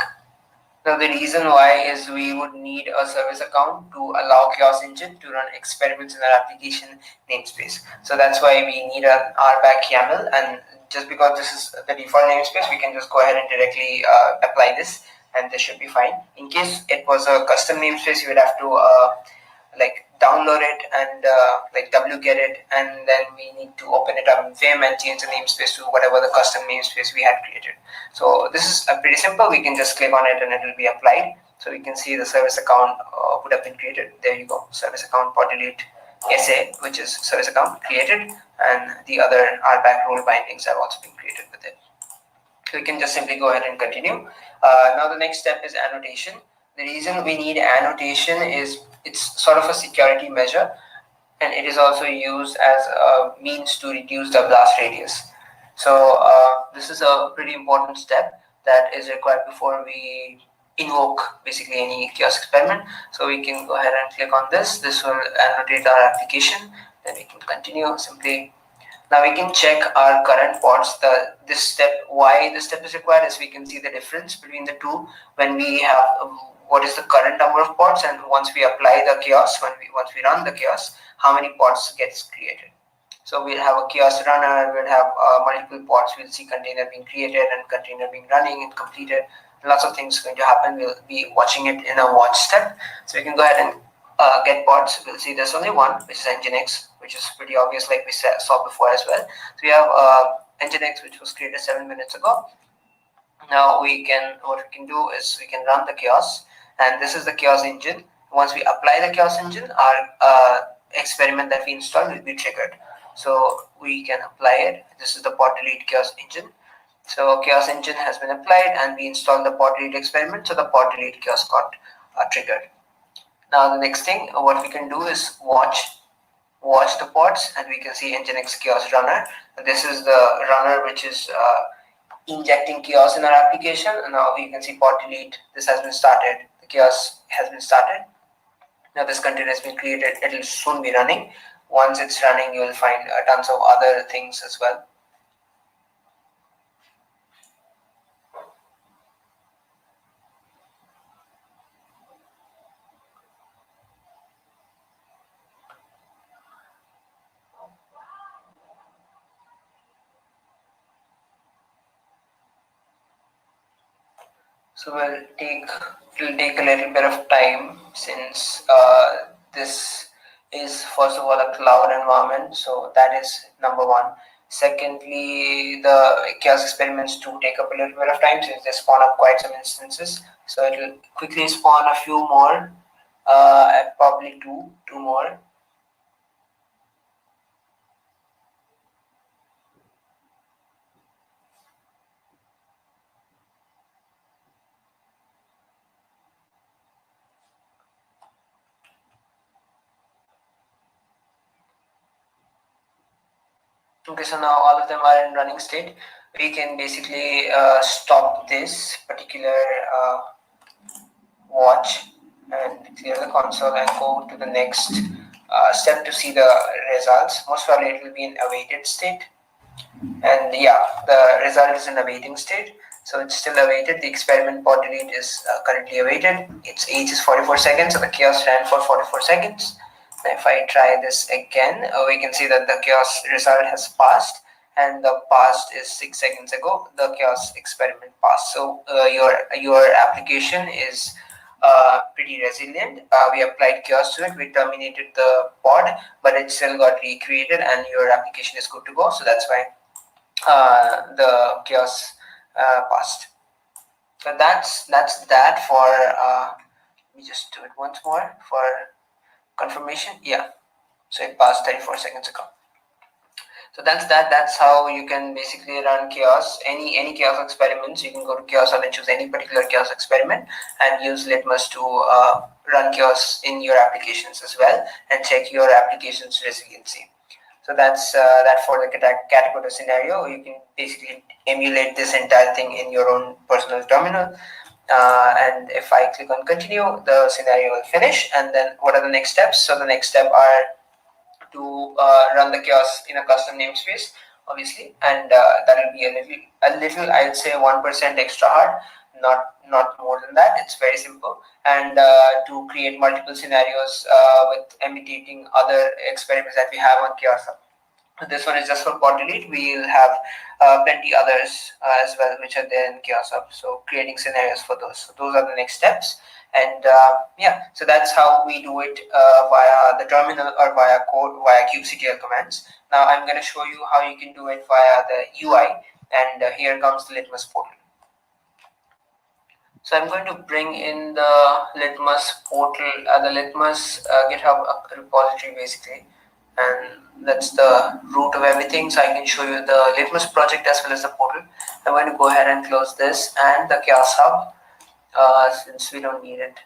Now the reason why is we would need a service account to allow Chaos Engine to run experiments in our application namespace. So that's why we need an RBAC YAML, and just because this is the default namespace, we can just go ahead and directly apply this, and this should be fine. In case it was a custom namespace, you would have to like download it and like wget it, and then we need to open it up in Vim and change the namespace to whatever the custom namespace we had created. So this is pretty simple. We can just click on it and it will be applied. So we can see the service account would have been created. There you go, service account pod delete SA, which is service account created, and the other RBAC rule bindings have also been created with it. So we can just simply go ahead and continue. Now the next step is annotation. The reason we need annotation is it's sort of a security measure, and it is also used as a means to reduce the blast radius. So this is a pretty important step that is required before we invoke basically any chaos experiment. So we can go ahead and click on this. This will annotate our application. Then we can continue simply. Now we can check our current pods. This step, why this step is required is we can see the difference between the two when we have what is the current number of pods, and once we apply the chaos, once we run the chaos, how many pods gets created. So we'll have a chaos runner, we'll have multiple pods, we'll see container being created and container being running and completed. Lots of things going to happen. We'll be watching it in a watch step. So we can go ahead and get pods. We'll see there's only one, which is Nginx, which is pretty obvious like we saw before as well. So we have Nginx, which was created 7 minutes ago. Now what we can do is we can run the chaos, and this is the chaos engine. Once we apply the chaos engine, our experiment that we installed will be triggered. So we can apply it. This is the pod delete chaos engine. So chaos engine has been applied, and we installed the pod delete experiment. So the pod delete chaos got triggered. Now the next thing, what we can do is watch the pods, and we can see Nginx chaos runner. This is the runner which is injecting chaos in our application. And now you can see pod delete. This has been started. The chaos has been started. Now this container has been created. It will soon be running. Once it's running, you will find tons of other things as well. So it'll take a little bit of time, since this is first of all a cloud environment. So that is number one. Secondly, the chaos experiments do take up a little bit of time since they spawn up quite some instances. So it'll quickly spawn a few more, probably two more. Okay, so now all of them are in running state. We can basically stop this particular watch and clear the console and go to the next step to see the results. Most probably it will be in awaited state. And yeah, the result is in awaiting state. So it's still awaited. The experiment pod delete is currently awaited. Its age is 44 seconds, so the chaos ran for 44 seconds. If I try this again, we can see that the chaos result has passed, and the past is 6 seconds ago. The chaos experiment passed. So your application is pretty resilient. We applied chaos to it. We terminated the pod, but it still got recreated, and your application is good to go. So that's why the chaos passed. So that's that for. Let me just do it once more for confirmation. Yeah, so it passed 34 seconds ago. So that's that. That's how you can basically run chaos. Any chaos experiments, you can go to chaos and choose any particular chaos experiment and use Litmus to run chaos in your applications as well and check your application's resiliency. So that's that for the category scenario. You can basically emulate this entire thing in your own personal terminal. And if I click on continue, the scenario will finish. And then what are the next steps? So the next step are to run the chaos in a custom namespace, obviously, and that will be a little, I would say 1% extra hard, not more than that. It's very simple, and to create multiple scenarios with imitating other experiments that we have on chaos. This one is just for pod delete. We'll have plenty others as well, which are there in chaos hub. So creating scenarios for those. So those are the next steps. And yeah, so that's how we do it via the terminal or via code via kubectl commands. Now I'm going to show you how you can do it via the UI. And here comes the Litmus portal. So I'm going to bring in the Litmus portal, the Litmus GitHub repository basically, and that's the root of everything. So I can show you the Litmus project as well as the portal. I'm going to go ahead and close this and the Chaos Hub since we don't need it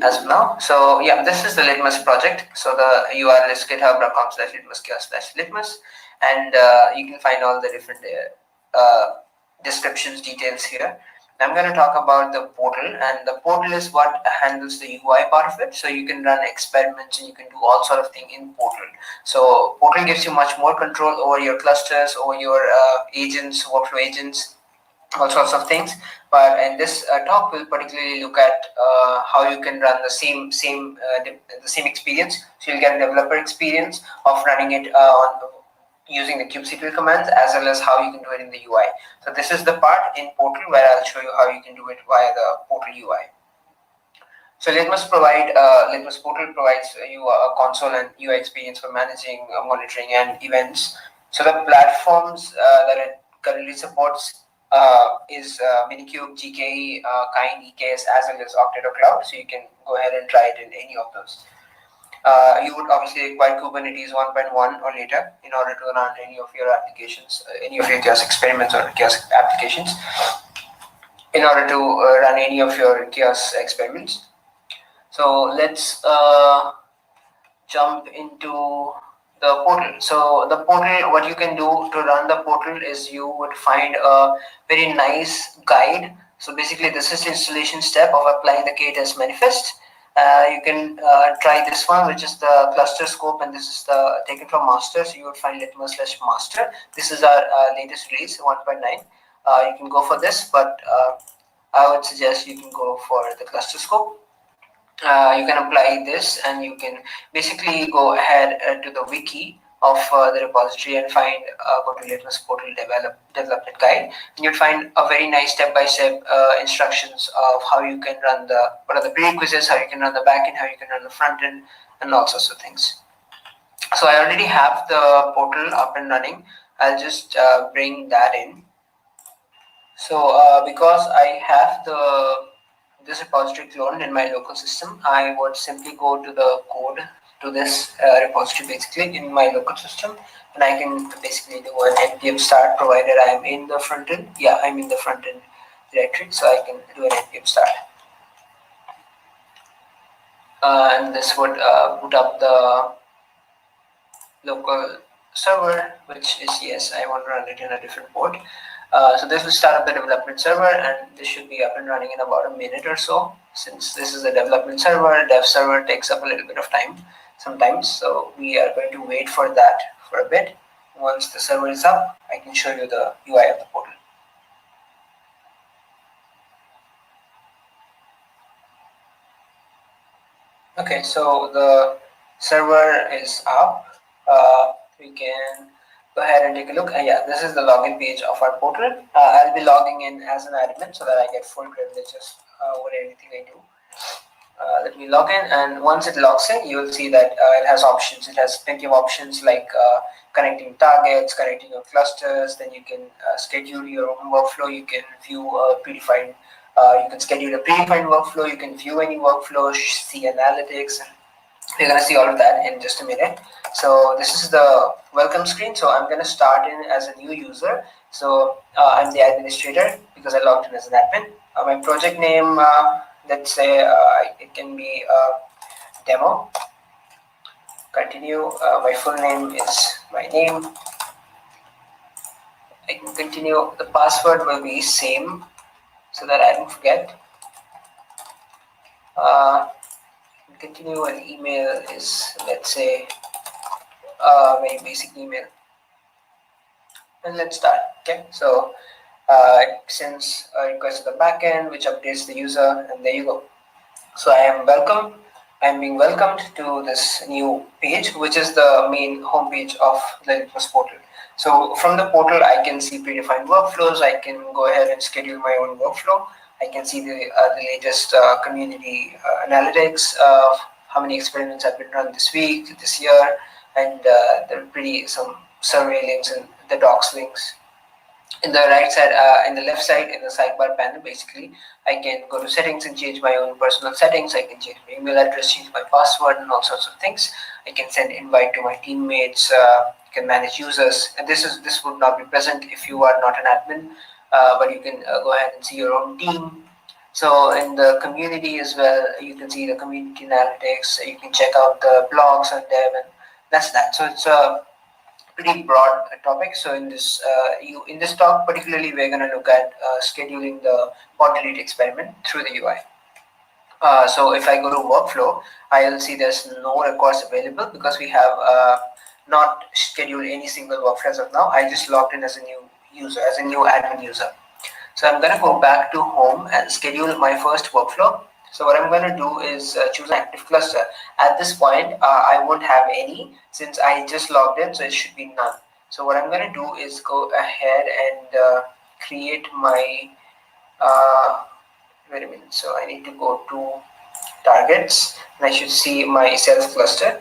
as of now. So yeah, this is the Litmus project. So the URL is github.com/litmuschaos/litmus, and you can find all the different descriptions, details here. I'm going to talk about the portal, and the portal is what handles the UI part of it. So you can run experiments and you can do all sort of thing in portal. So portal gives you much more control over your clusters, over your agents, workflow agents, all sorts of things. But in this talk, we'll particularly look at how you can run the same experience. So you'll get a developer experience of running it on using the kubectl commands, as well as how you can do it in the UI. So this is the part in portal where I'll show you how you can do it via the portal UI. So Litmus portal provides you a console and UI experience for managing, monitoring, and events. So the platforms that it currently supports is Minikube, GKE, Kind, EKS, as well as Octado Cloud. So you can go ahead and try it in any of those. You would obviously require Kubernetes 1.1 or later in order to run any of your applications, any of your chaos experiments or chaos applications, in order to run any of your chaos experiments. So let's jump into the portal. So the portal, what you can do to run the portal is you would find a very nice guide. So basically this is the installation step of applying the K-test manifest. You can try this one, which is the cluster scope, and this is the taken from master. So you would find litmus/master. This is our latest release 1.9. You can go for this, but I would suggest you can go for the cluster scope. You can apply this, and you can basically go ahead to the wiki of the repository and find go to Litmus portal development guide, and you'll find a very nice step-by-step instructions of how you can run what are the prerequisites, how you can run the backend, how you can run the front end, and all sorts of things. So I already have the portal up and running. I'll just bring that in. So because I have this repository cloned in my local system, I would simply go to the code to this repository basically in my local system, and I can basically do an npm start, provided I am in the front end. Yeah, I'm in the front end directory, so I can do an npm start. And this would boot up the local server, which is, yes, I want to run it in a different port. So this will start up the development server, and this should be up and running in about a minute or so. Since this is a development server, dev server takes up a little bit of time sometimes, so we are going to wait for that for a bit. Once the server is up, I can show you the UI of the portal. Okay, so the server is up. We can go ahead and take a look. Yeah, this is the login page of our portal. I'll be logging in as an admin so that I get full privileges over everything I do. Let me log in, and once it logs in, you will see that it has options. It has plenty of options like connecting targets, connecting your clusters. Then you can schedule your own workflow. You can view a predefined. You can schedule a predefined workflow. You can view any workflow, see analytics, We're going to see all of that in just a minute. So this is the welcome screen. So I'm going to start in as a new user. So I'm the administrator because I logged in as an admin. My project name, let's say it can be demo. Continue. My full name is my name. I can continue. The password will be same so that I don't forget. Uh, Continue. An email is, let's say, very basic email. And let's start. Okay, so it sends a request to the backend, which updates the user, and there you go. So I am welcome. I'm being welcomed to this new page, which is the main homepage of the Litmus portal. So from the portal, I can see predefined workflows. I can go ahead and schedule my own workflow. I can see the latest community analytics of how many experiments have been run this week, this year, and there are pretty some survey links and the docs links. In the right side, in the left side, in the sidebar panel, basically, I can go to settings and change my own personal settings. I can change my email address, change my password, and all sorts of things. I can send invite to my teammates. Can manage users, and this would not be present if you are not an admin, but you can go ahead and see your own team. So in the community as well, you can see the community analytics. You can check out the blogs on dev, and that's that. So it's a pretty broad topic. So in this talk, particularly, we're going to look at scheduling the pod delete experiment through the UI. So if I go to workflow, I'll see there's no records available because we have not scheduled any single workflow as of now. I just logged in as a new user, as a new admin user. So I'm going to go back to home and schedule my first workflow. So what I'm going to do is choose an active cluster. At this point, I won't have any since I just logged in, so it should be none. So what I'm going to do is go ahead and create my, wait a minute, so I need to go to targets and I should see my self cluster.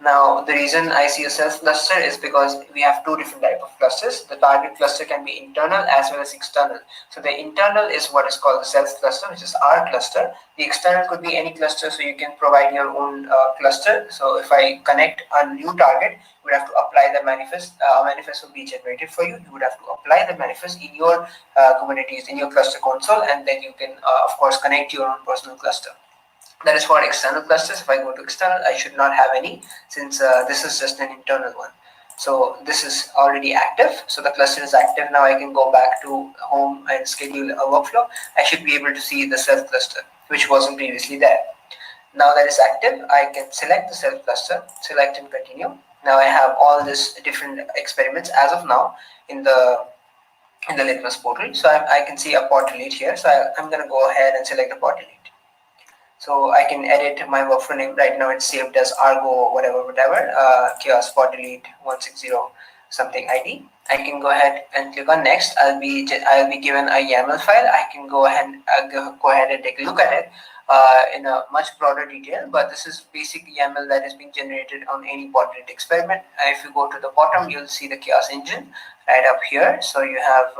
Now, the reason I see a self cluster is because we have two different type of clusters. The target cluster can be internal as well as external. So the internal is what is called the self cluster, which is our cluster. The external could be any cluster, so you can provide your own cluster. So if I connect a new target, you would have to apply the manifest. Manifest will be generated for you. You would have to apply the manifest in your Kubernetes, in your cluster console, and then you can, of course, connect your own personal cluster. That is for external clusters. If I go to external, I should not have any since this is just an internal one. So this is already active. So the cluster is active. Now I can go back to home and schedule a workflow. I should be able to see the self cluster, which wasn't previously there. Now that is active, I can select the self cluster, select and continue. Now I have all these different experiments as of now in the Litmus portal. So I can see a pod delete here. So I'm going to go ahead and select the pod delete. So I can edit my workflow name. Right now it's saved as Argo whatever, chaos pod delete 160 something ID. I can go ahead and click on next. I'll be given a YAML file. I can go ahead and take a look at it in a much broader detail. But this is basic YAML that is being generated on any pod delete experiment. If you go to the bottom, you'll see the chaos engine right up here. So you have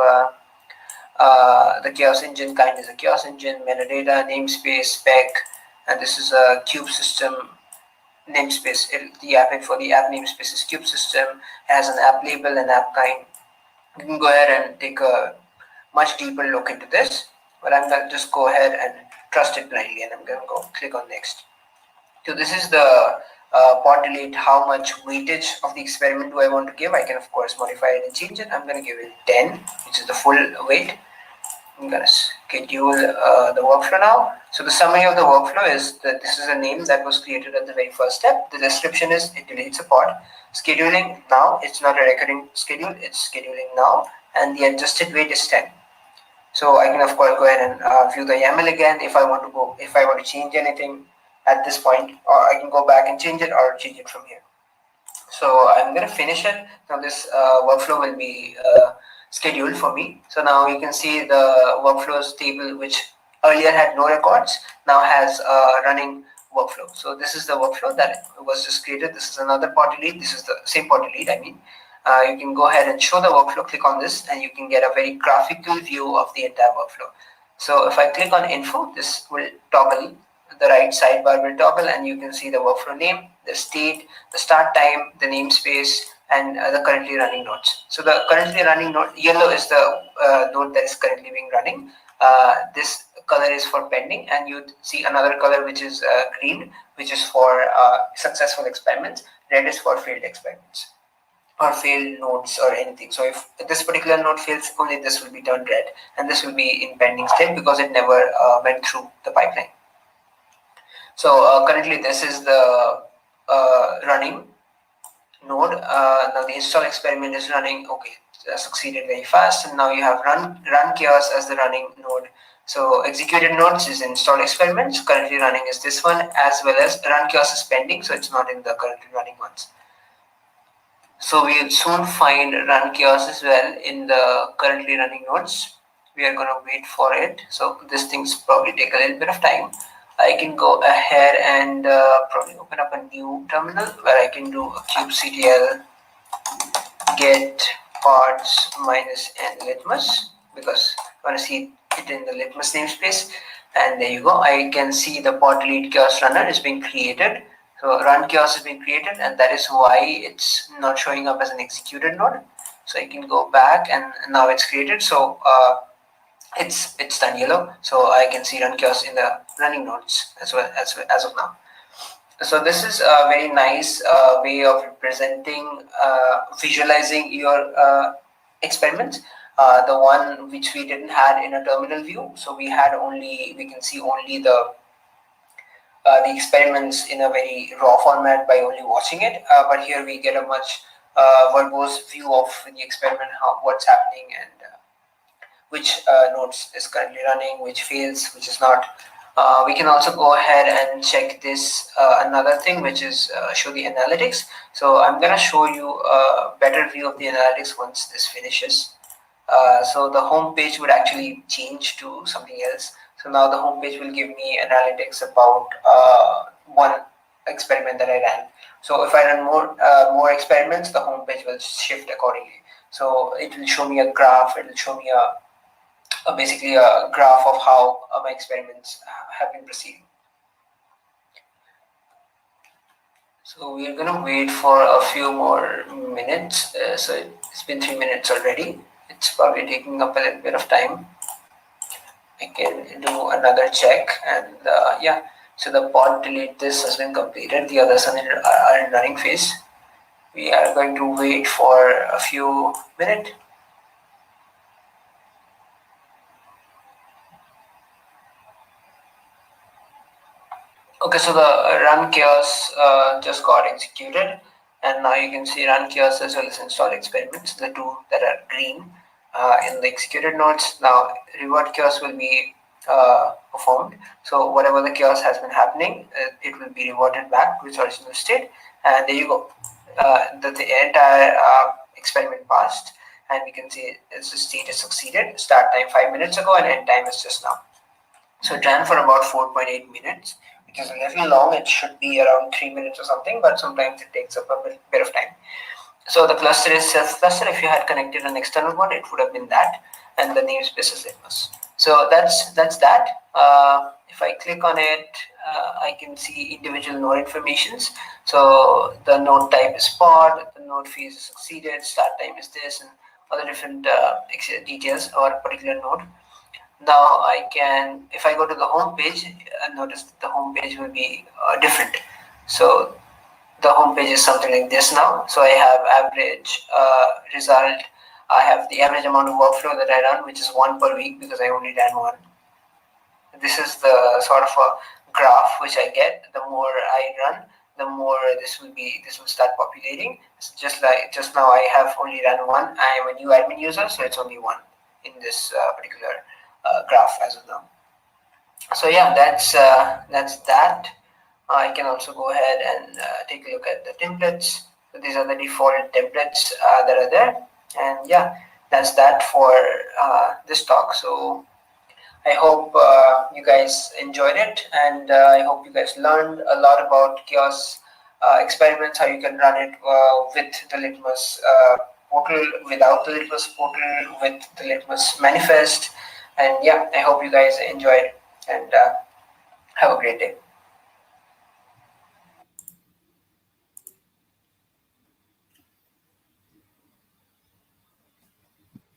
the chaos engine kind is a chaos engine, metadata, namespace, spec, and this is a cube system namespace. The app for the app namespace is cube system. It has an app label and app kind. You can go ahead and take a much deeper look into this, but I'm going to just go ahead and trust it blindly, and I'm going to go click on next. So this is the pod delete. How much weightage of the experiment do I want to give? I can of course modify it and change it. I'm going to give it 10, which is the full weight. I'm going to schedule the workflow now. So the summary of the workflow is that this is a name that was created at the very first step. The description is it deletes a pod. Scheduling now, it's not a recurring schedule, it's scheduling now, and the adjusted weight is 10. So I can of course go ahead and view the YAML again if I want to change anything at this point, or I can go back and change it or change it from here. So I'm going to finish it. Now this workflow will be scheduled for me. So now you can see the workflows table, which earlier had no records, now has a running workflow. So this is the workflow that was just created. This is another pod delete. This is the same pod delete, I mean. You can go ahead and show the workflow, click on this, and you can get a very graphical view of the entire workflow. So if I click on info, this will toggle the right sidebar will toggle, and you can see the workflow name, the state, the start time, the namespace, and the currently running nodes. So the currently running node, yellow is the node that is currently being running. This color is for pending, and you see another color which is green, which is for successful experiments. Red is for failed experiments or failed nodes or anything. So if this particular node fails, only this will be turned red, and this will be in pending state because it never went through the pipeline. So currently this is the running node. Now the install experiment is running. Okay, succeeded very fast, and now you have run chaos as the running node. So executed nodes is install experiments. Currently running is this one, as well as run chaos is pending, so it's not in the currently running ones. So we'll soon find run chaos as well in the currently running nodes. We are going to wait for it. So this thing's probably take a little bit of time. I can go ahead and probably open up a new terminal where I can do a kubectl get pods minus n litmus, because I want to see it in the litmus namespace. And there you go. I can see the pod delete chaos runner is being created. So run chaos has been created, and that is why it's not showing up as an executed node. So I can go back, and now it's created. So it's done yellow. So I can see run chaos in the running nodes as well as of now. So this is a very nice way of representing, visualizing your experiments. The one which we didn't had in a terminal view. So we can see only the experiments in a very raw format by only watching it. But here we get a much verbose view of the experiment, what's happening, and which nodes is currently running, which fails, which is not. We can also go ahead and check this another thing, which is show the analytics. So I'm going to show you a better view of the analytics once this finishes. So the home page would actually change to something else. So now the home page will give me analytics about one experiment that I ran. So if I run more experiments, the home page will shift accordingly. So it will show me a graph. It will show me basically a graph of how my experiments have been proceeding. So we're gonna wait for a few more minutes. So it's been 3 minutes already. It's probably taking up a little bit of time. I can do another check, and yeah. So the pod delete this has been completed. The others are in running phase. We are going to wait for a few minutes. Okay, so the run chaos just got executed, and now you can see run chaos as well as install experiments, the two that are green in the executed nodes. Now reward chaos will be performed. So whatever the chaos has been happening, it will be rewarded back to its original state, and there you go. The entire experiment passed, and we can see its state is succeeded. Start time 5 minutes ago, and end time is just now. So it ran for about 4.8 minutes, which is a little long. It should be around 3 minutes or something, but sometimes it takes up a bit of time. So the cluster is self-cluster. If you had connected an external one, it would have been that, and the namespace is Litmus. So that's that. If I click on it, I can see individual node informations. So the node type is pod, the node phase is succeeded, start time is this, and other different details about a particular node. Now I can, if I go to the home page, notice that the home page will be different. So the home page is something like this now. So I have average result. I have the average amount of workflow that I run, which is 1 per week because I only ran one. This is the sort of a graph which I get. The more I run, the more this will start populating. It's just now I have only run one. I am a new admin user, so it's only one in this particular graph as of now. So yeah, that's that. I can also go ahead and take a look at the templates. So these are the default templates that are there, and yeah, that's that for this talk. So I hope you guys enjoyed it, and I hope you guys learned a lot about chaos experiments, how you can run it with the Litmus portal, without the Litmus portal, with the Litmus manifest. And yeah, I hope you guys enjoyed, and have a great day.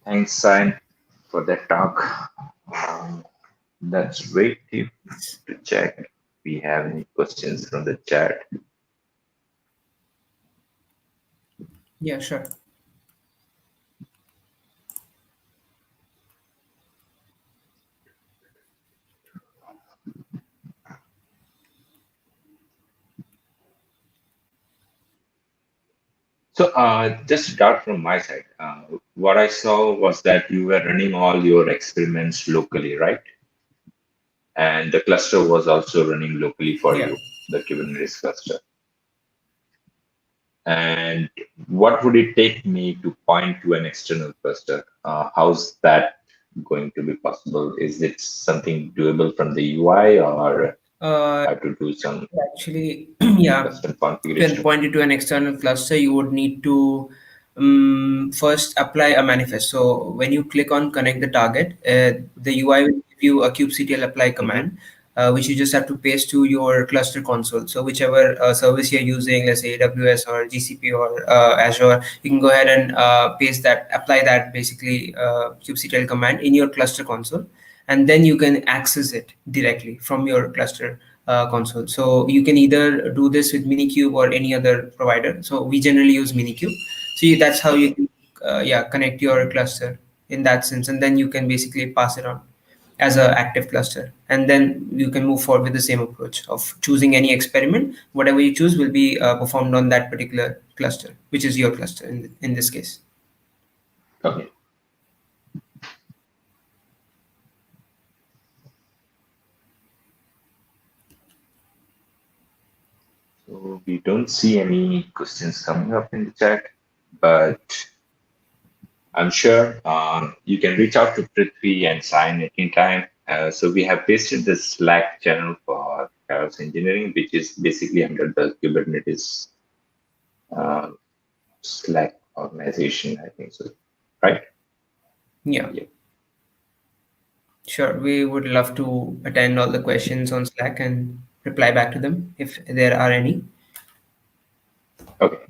Thanks, Sai, for that talk. Um, let's wait to check if we have any questions from the chat. Yeah, sure. So, just to start from my side, what I saw was that you were running all your experiments locally, right? And the cluster was also running locally for Yeah. you, the Kubernetes cluster. And what would it take me to point to an external cluster? How's that going to be possible? Is it something doable from the UI, or Uh, I have to do some Actually, yeah, custom to configuration? point it to an external cluster, you would need to first apply a manifest. So when you click on connect the target, the UI will give you a kubectl apply Hmm. command, which you just have to paste to your cluster console. So whichever service you're using, let's say AWS or GCP or Azure, you can go ahead and paste that, apply that basically kubectl command in your cluster console, and then you can access it directly from your cluster console. So you can either do this with Minikube or any other provider. So we generally use Minikube. So that's how you Okay. can yeah, connect your cluster in that sense, and then you can basically pass it on as a active cluster, and then you can move forward with the same approach of choosing any experiment. Whatever you choose will be performed on that particular cluster, which is your cluster in this case. Okay. So we don't see any questions coming up in the chat, but I'm sure you can reach out to Prithvi and sign at any time. So we have pasted the Slack channel for chaos engineering, which is basically under the Kubernetes uh, Slack organization, I think so. Right? Yeah, Yeah. sure. We would love to attend all the questions on Slack and reply back to them if there are any. Okay.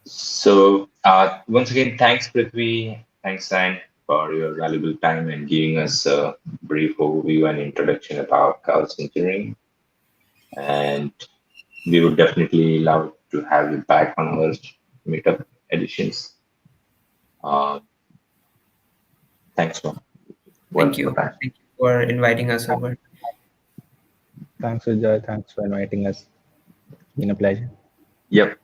So once again, thanks Prithvi, thanks San for your valuable time and giving us a brief overview and introduction about chaos engineering. And we would definitely love to have you back on our meetup editions. Uh, thanks Thank once more you. time. Thank you for inviting us over. Thanks, Vijay. Thanks for inviting us. Been a pleasure. Yep.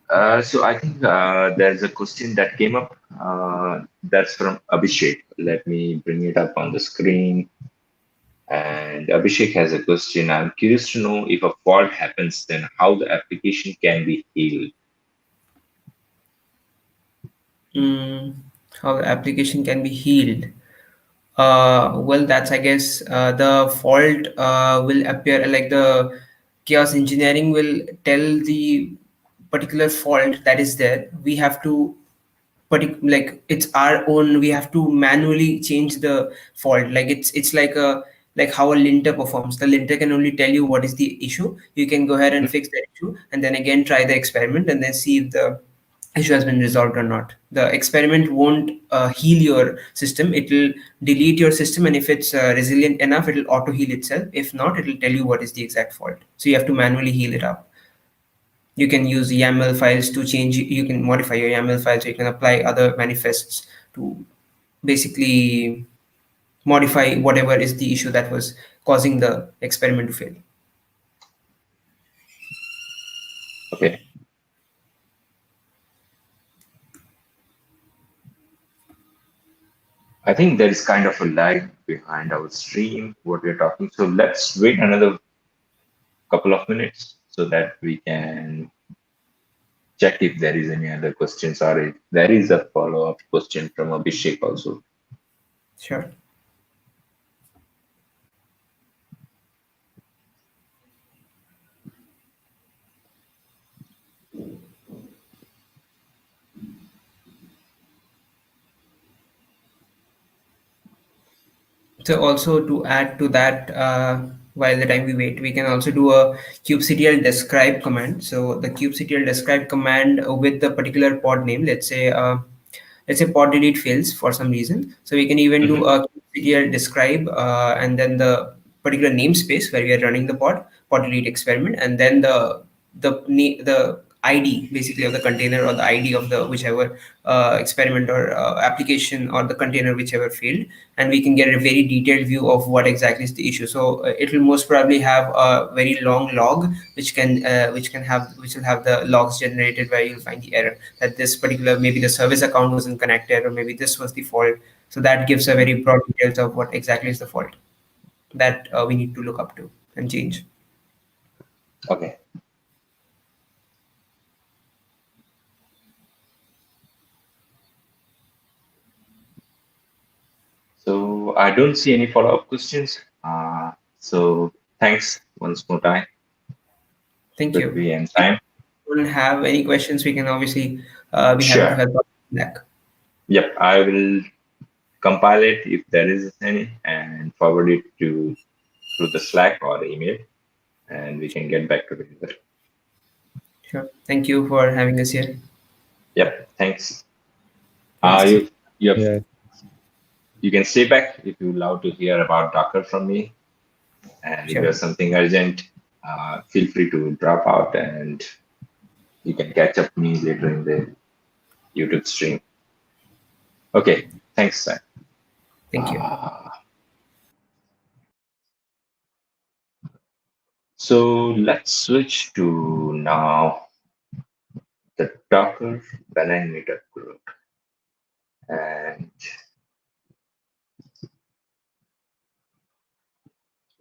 So I think there's a question that came up. That's from Abhishek. Let me bring it up on the screen. And Abhishek has a question. I'm curious to know if a fault happens, then how the application can be healed. Mm, how the application can be healed. Well, that's, I guess, the fault will appear like the chaos engineering will tell the particular fault that is there. We have to like it's our own. We have to manually change the fault. Like it's like a, like how a linter performs. The linter can only tell you what is the issue. You can go ahead and Mhm. fix that issue, and then again try the experiment, and then see if the issue has been resolved or not. The experiment won't heal your system. It will delete your system, and if it's resilient enough, it will auto heal itself. If not, it will tell you what is the exact fault. So you have to manually heal it up. You can use YAML files to change. You can modify your YAML files. So you can apply other manifests to basically modify whatever is the issue that was causing the experiment to fail. Okay. I think there is kind of a lag behind our stream, what we're talking. So let's wait another couple of minutes so that we can check if there is any other questions or if there is a follow-up question from Abhishek also. Sure. So also to add to that, while the time we wait, we can also do a kubectl describe command. So the kubectl describe command with the particular pod name, let's say pod delete fails for some reason. So we can even do Hmm. a kubectl describe and then the particular namespace where we are running the pod delete experiment, and then the ID basically of the container, or the ID of the whichever experiment or application or the container whichever failed, and we can get a very detailed view of what exactly is the issue. So it will most probably have a very long log which will have the logs generated where you'll find the error that this particular, maybe the service account wasn't connected, or maybe this was the fault. So that gives a very broad details of what exactly is the fault that we need to look up to and change. Okay. So I don't see any follow-up questions. So thanks once more time, Thank you. Prithvi and If Sam. you don't have any questions, we can obviously be happy to Sure. help out back. Yep. I will compile it if there is any and forward it to through the Slack or email, and we can get back to it. Sure. Thank you for having us here. Yep. Thanks. Thanks. You you have, Yeah. you can stay back if you love to hear about Docker from me, and if Sure. there's something urgent, feel free to drop out and you can catch up me later in the YouTube stream. Okay. Thanks, Sam. Thank you. Uh, so let's switch to now the Docker Penang Meetup group, and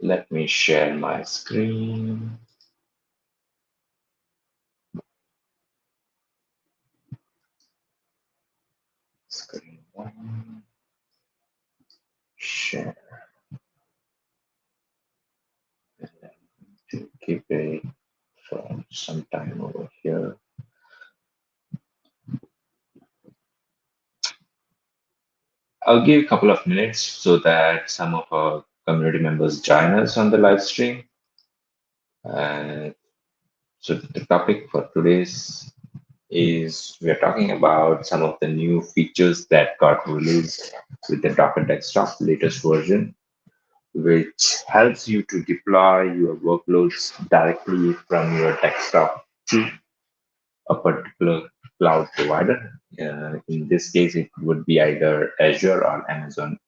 let me share my screen. Screen one, share, and then to keep it for some time over here. I'll give a couple of minutes so that some of our community members join us on the live stream. Uh, so the topic for today's is we are talking about some of the new features that got released with the Docker Desktop latest version, which helps you to deploy your workloads directly from your desktop to a particular cloud provider. In this case, it would be either Azure or Amazon.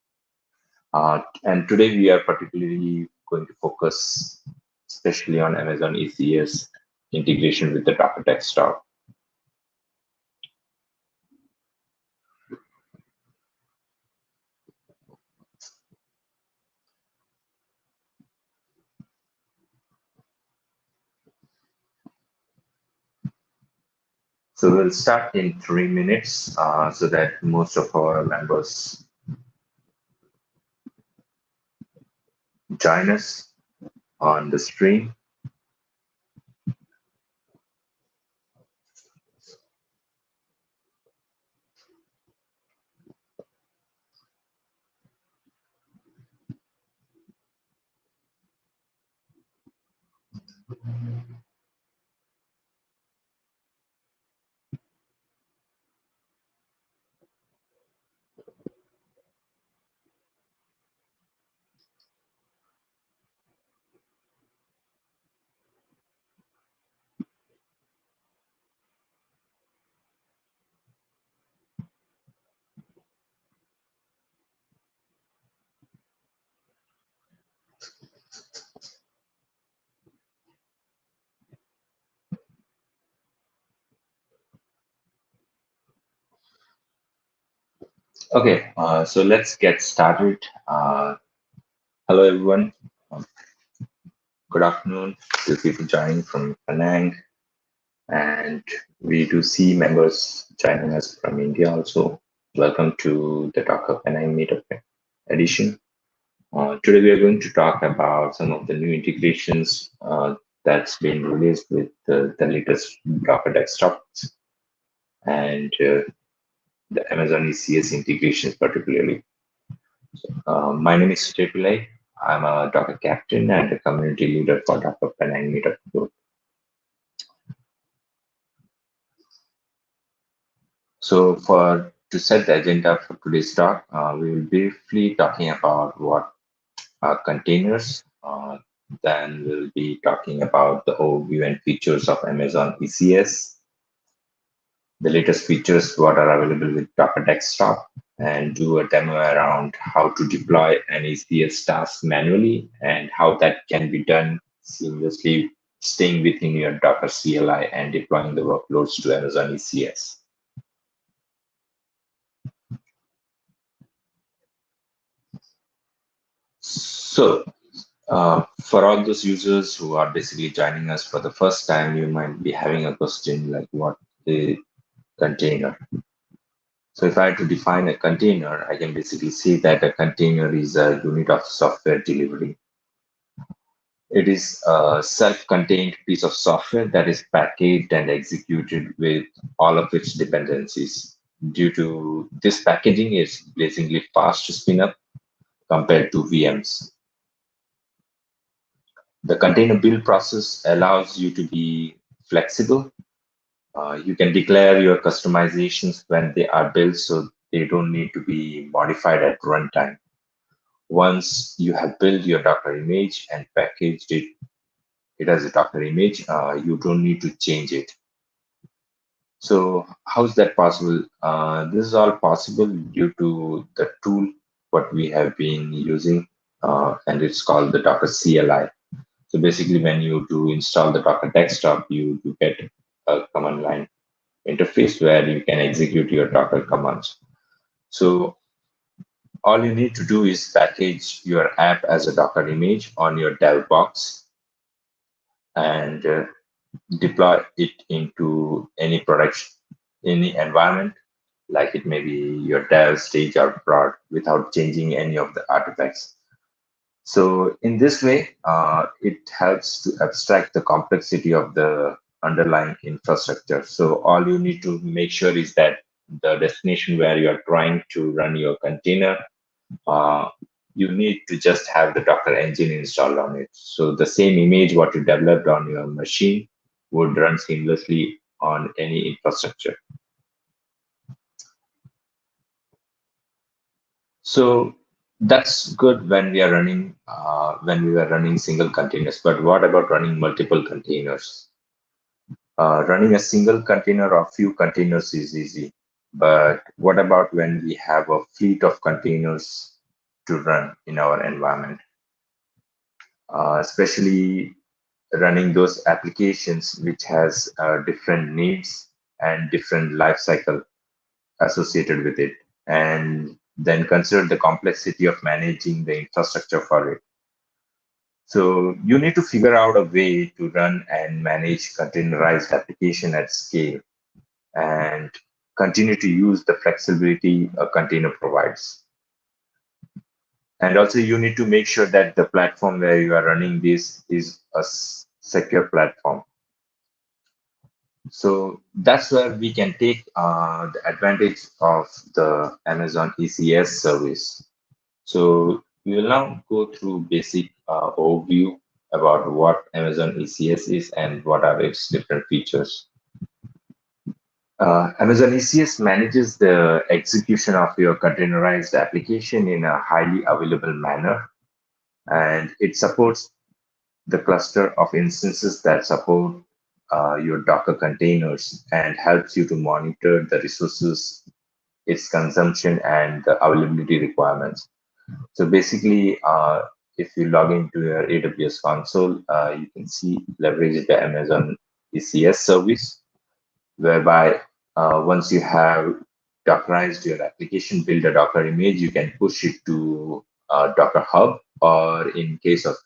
And today we are particularly going to focus especially on Amazon ECS integration with the Docker Desktop. So we'll start in 3 minutes so that most of our members join us on the stream. Okay, so let's get started. Hello, everyone. Um, Good afternoon to people joining from Penang. And we do see members joining us from India also. Welcome to the Talk of Penang Meetup edition. Today we are going to talk about some of the new integrations that's been released with the latest Docker desktops and the Amazon ECS integrations particularly. My name is Sujay Pillai. I'm a Docker captain and a community leader for Docker Penang Meetup group. So, for to set the agenda for today's talk, we will briefly talking about what are containers. Then we'll be talking about the overview and features of Amazon ECS, the latest features what are available with Docker Desktop, and do a demo around how to deploy an ECS task manually and how that can be done seamlessly, staying within your Docker CLI and deploying the workloads to Amazon ECS. So, for all those users who are basically joining us for the first time, you might be having a question like, what is container? So if I had to define a container, I can basically say that a container is a unit of software delivery. It is a self-contained piece of software that is packaged and executed with all of its dependencies. Due to this packaging, it's blazingly fast to spin up compared to VMs. The container build process allows you to be flexible. You can declare your customizations when they are built so they don't need to be modified at runtime. Once you have built your Docker image and packaged it as a Docker image, you don't need to change it. So how is that possible? This is all possible due to the tool what we have been using, and it's called the Docker CLI. So basically, when you do install the Docker desktop, you do get a command line interface where you can execute your Docker commands. So all you need to do is package your app as a Docker image on your dev box and deploy it into any production, any environment, like it may be your dev stage or prod, without changing any of the artifacts. So in this way, it helps to abstract the complexity of the underlying infrastructure. So all you need to make sure is that the destination where you are trying to run your container, uh, you need to just have the Docker engine installed on it. So the same image what you developed on your machine would run seamlessly on any infrastructure. So that's good when we are running when we were running single containers. But what about running multiple containers? Running a single container or few containers is easy. But what about when we have a fleet of containers to run in our environment? Especially running those applications which has different needs and different life cycle associated with it, and then consider the complexity of managing the infrastructure for it. So you need to figure out a way to run and manage containerized application at scale and continue to use the flexibility a container provides. And also you need to make sure that the platform where you are running this is a secure platform. So that's where we can take the advantage of the Amazon ECS service. So we will now go through basic overview about what Amazon ECS is and what are its different features. Amazon ECS manages the execution of your containerized application in a highly available manner, and it supports the cluster of instances that support your Docker containers and helps you to monitor the resources, its consumption, and the availability requirements. So basically, if you log into your AWS console, you can see leverage the Amazon ECS service, whereby once you have Dockerized your application, build a Docker image, you can push it to Docker Hub, or in case of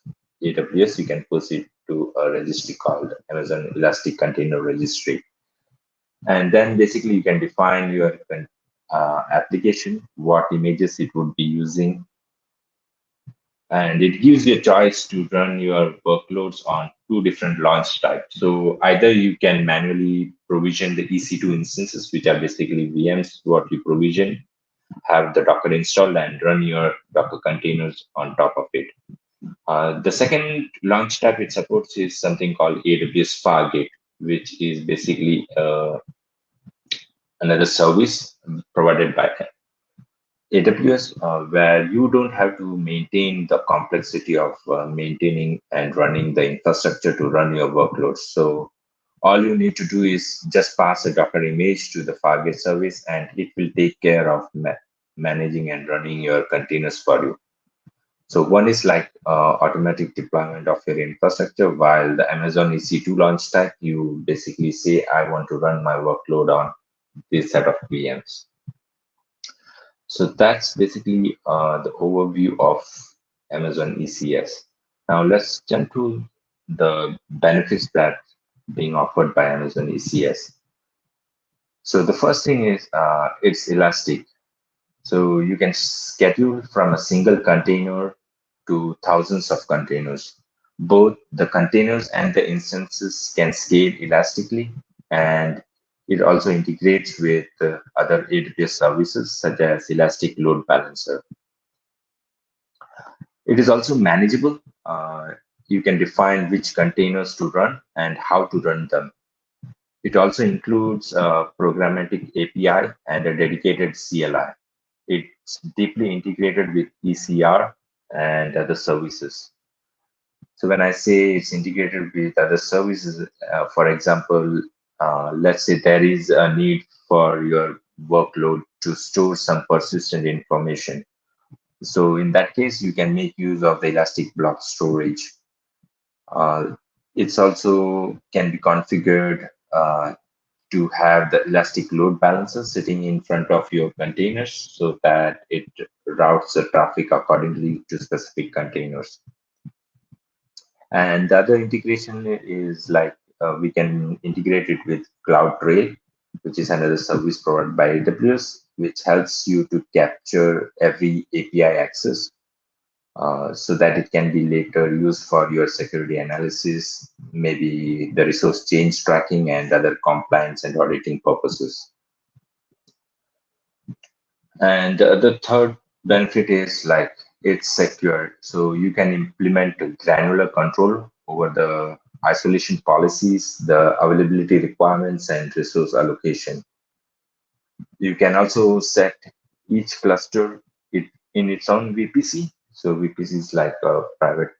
AWS, you can push it to a registry called Amazon Elastic Container Registry. And then basically you can define your application, what images it would be using, and it gives you a choice to run your workloads on two different launch types. So either you can manually provision the EC2 instances, which are basically VMs, what you provision, have the Docker installed and run your Docker containers on top of it. The second launch type it supports is something called AWS Fargate, which is basically another service provided by AWS, where you don't have to maintain the complexity of maintaining and running the infrastructure to run your workloads. So all you need to do is just pass a Docker image to the Fargate service, and it will take care of managing and running your containers for you. So one is like automatic deployment of your infrastructure, while the Amazon EC2 launch type, you basically say, I want to run my workload on this set of VMs. So that's basically the overview of Amazon ECS. Now let's jump to the benefits that being offered by Amazon ECS. So the first thing is it's elastic. So you can schedule from a single container to thousands of containers. Both the containers and the instances can scale elastically, and it also integrates with other AWS services such as Elastic Load Balancer. It is also manageable. You can define which containers to run and how to run them. It also includes a programmatic API and a dedicated CLI. It's deeply integrated with ECR and other services. So when I say it's integrated with other services, for example, let's say there is a need for your workload to store some persistent information. So in that case, you can make use of the Elastic Block Storage. It's also can be configured to have the Elastic Load Balancer sitting in front of your containers so that it routes the traffic accordingly to specific containers. And the other integration is like we can integrate it with CloudTrail, which is another service provided by AWS, which helps you to capture every API access so that it can be later used for your security analysis, maybe the resource change tracking and other compliance and auditing purposes. And the third benefit is like it's secure. So you can implement granular control over the isolation policies, the availability requirements, and resource allocation. You can also set each cluster in its own VPC. So VPC is like a private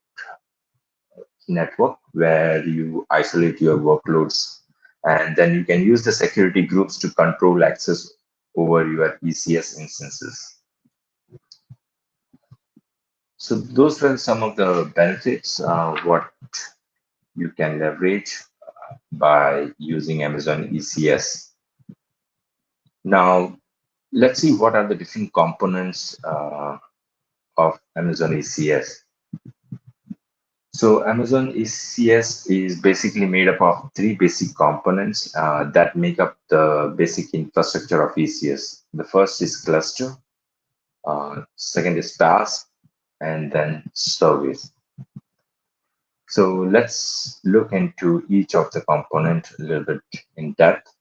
network where you isolate your workloads, and then you can use the security groups to control access over your ECS instances. So those were some of the benefits what you can leverage by using Amazon ECS. Now, let's see what are the different components of Amazon ECS. So Amazon ECS is basically made up of three basic components that make up the basic infrastructure of ECS. The first is cluster, second is task, and then service. So let's look into each of the component a little bit in depth.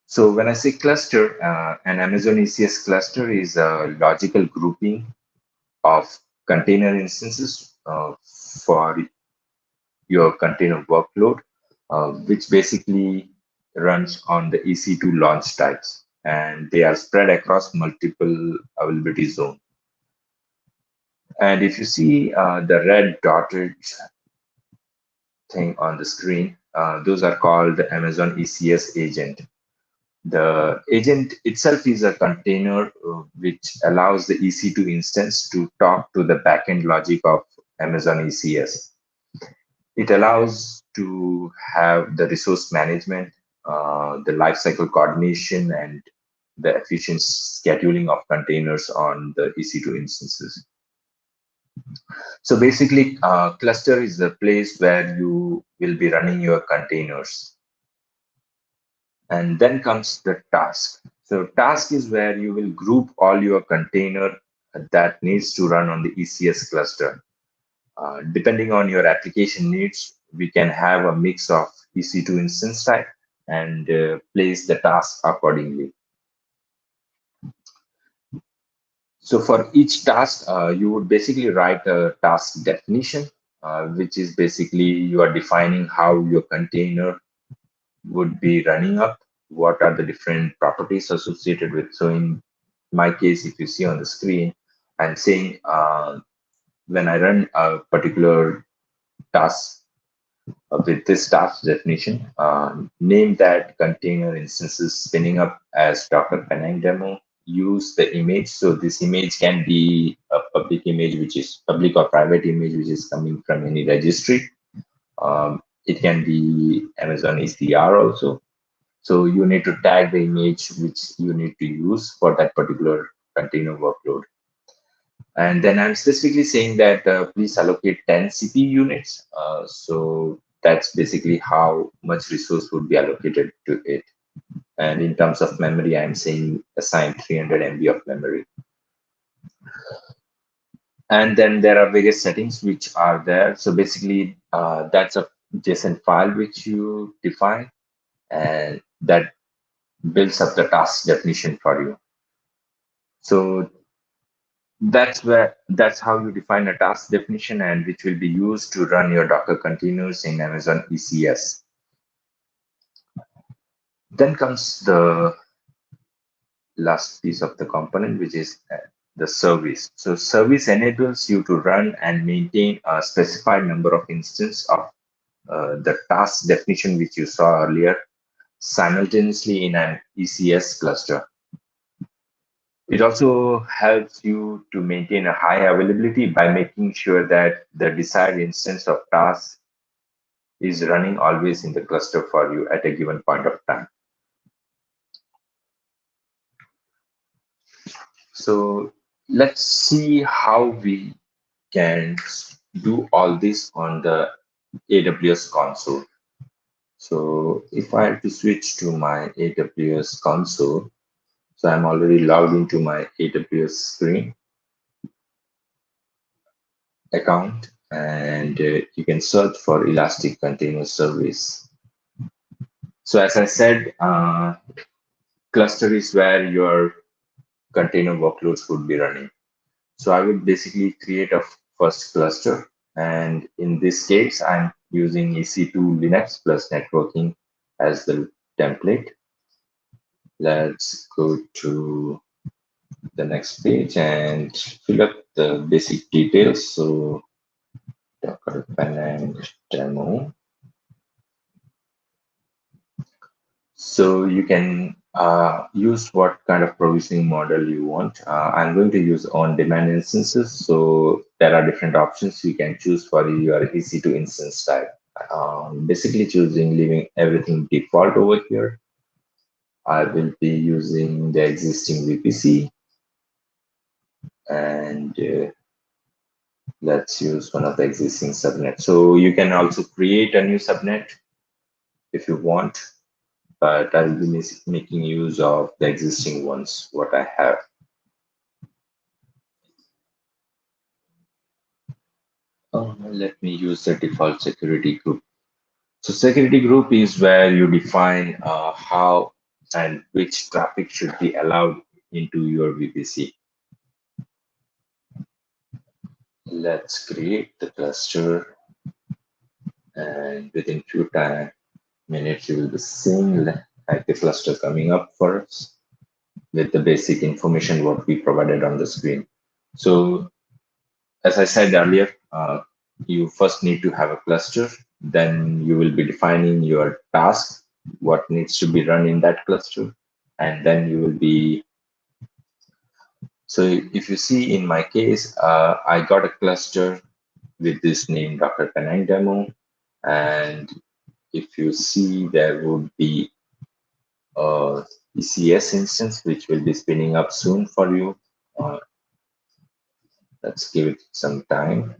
So when I say cluster, an Amazon ECS cluster is a logical grouping of container instances for your container workload, which basically runs on the EC2 launch types, and they are spread across multiple availability zones. And if you see the red dotted thing on the screen, those are called the Amazon ECS agent. The agent itself is a container which allows the EC2 instance to talk to the backend logic of Amazon ECS. It allows to have the resource management, the lifecycle coordination, and the efficient scheduling of containers on the EC2 instances. So basically, cluster is the place where you will be running your containers. And then comes the task. So task is where you will group all your container that needs to run on the ECS cluster. Depending on your application needs, we can have a mix of EC2 instance type and place the task accordingly. So for each task, you would basically write a task definition, which is basically you are defining how your container would be running up, what are the different properties associated with. So in my case, if you see on the screen, I'm saying when I run a particular task with this task definition, name that container instances spinning up as Docker Penang demo. Use the image. So this image can be a public image, which is public or private image, which is coming from any registry. It can be Amazon ECR also. So you need to tag the image which you need to use for that particular container workload. And then I'm specifically saying that please allocate 10 CPU units. So that's basically how much resource would be allocated to it. And in terms of memory, I'm saying assign 300 MB of memory. And then there are various settings which are there. So basically, that's a JSON file which you define, and that builds up the task definition for you. So that's how you define a task definition, and which will be used to run your Docker containers in Amazon ECS. Then comes the last piece of the component, which is the service. So service enables you to run and maintain a specified number of instances of the task definition which you saw earlier simultaneously in an ECS cluster. It also helps you to maintain a high availability by making sure that the desired instance of task is running always in the cluster for you at a given point of time. So let's see how we can do all this on the AWS console. So if I have to switch to my AWS console, so I'm already logged into my AWS screen account, and you can search for Elastic Container Service. So as I said, cluster is where your container workloads would be running. So I would basically create a first cluster. And in this case, I'm using EC2 Linux plus networking as the template. Let's go to the next page and fill up the basic details. So Docker Penang demo. So you can use what kind of provisioning model you want. I'm going to use on-demand instances. So there are different options you can choose for your EC2 instance type. Basically choosing leaving everything default over here. I will be using the existing VPC, and let's use one of the existing subnets. So you can also create a new subnet if you want, but I will be making use of the existing ones, what I have. Let me use the default security group. So security group is where you define how and which traffic should be allowed into your VPC. Let's create the cluster, and within few minutes you will be seeing like the cluster coming up for us with the basic information what we provided on the screen. So as I said earlier, you first need to have a cluster, then you will be defining your task, what needs to be run in that cluster, and then you will be. So if you see in my case, I got a cluster with this name Docker Penang demo, and if you see there would be a ECS instance which will be spinning up soon for you. Uh, let's give it some time.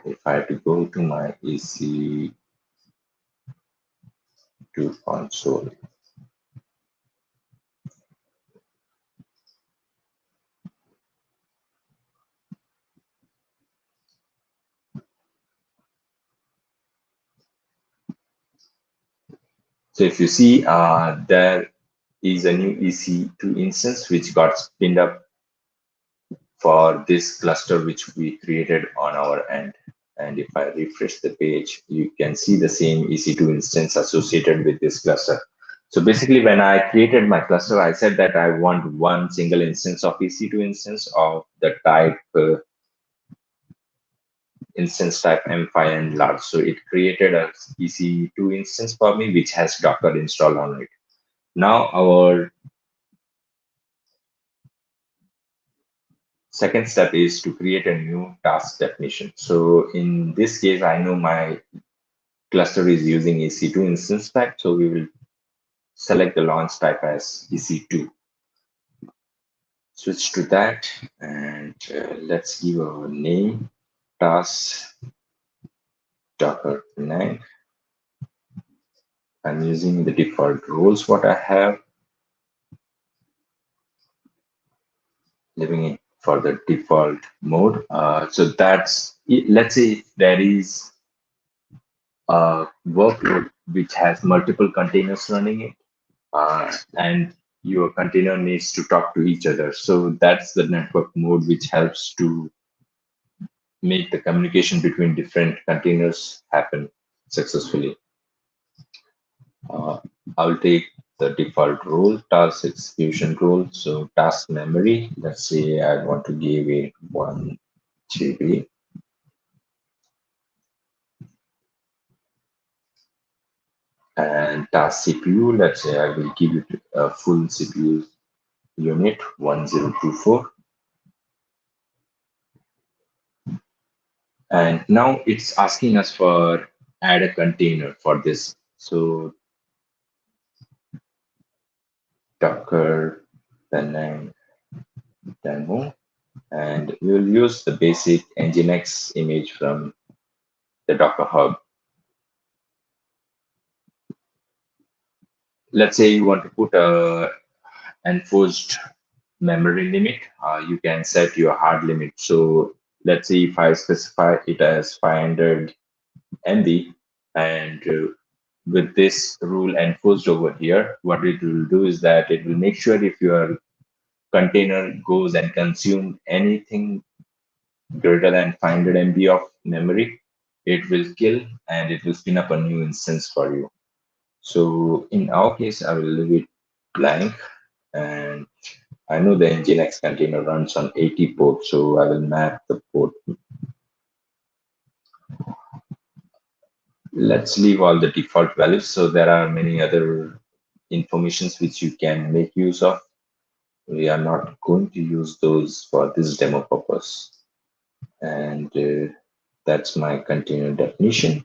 If I have to go to my EC2 console. So if you see there is a new EC2 instance which got spinned up for this cluster which we created on our end. And if I refresh the page, you can see the same EC2 instance associated with this cluster. So basically, when I created my cluster, I said that I want one single instance of EC2 instance of the type instance type M5 and large. So it created a EC2 instance for me, which has Docker installed on it. Now our second step is to create a new task definition. So in this case, I know my cluster is using EC2 instance type. So we will select the launch type as EC2. Switch to that and let's give a name, task Docker Penang. I'm using the default roles what I have, leaving it for the default mode. So that's let's say if there is a workload which has multiple containers running it, and your container needs to talk to each other. So that's the network mode which helps to make the communication between different containers happen successfully. Uh, I'll take the default role, task execution role. So task memory, let's say I want to give it 1 GB. And task CPU, let's say I will give it a full CPU unit 1024. And now it's asking us for add a container for this. So Docker Penang demo, and we will use the basic Nginx image from the Docker Hub. Let's say you want to put a enforced memory limit. You can set your hard limit. So let's say if I specify it as 500 MB, and with this rule enforced over here, what it will do is that it will make sure if your container goes and consume anything greater than 500 MB of memory, it will kill and it will spin up a new instance for you. So in our case, I will leave it blank, and I know the Nginx container runs on 80 port, so I will map the port. Let's leave all the default values. So there are many other informations which you can make use of. We are not going to use those for this demo purpose. And that's my container definition.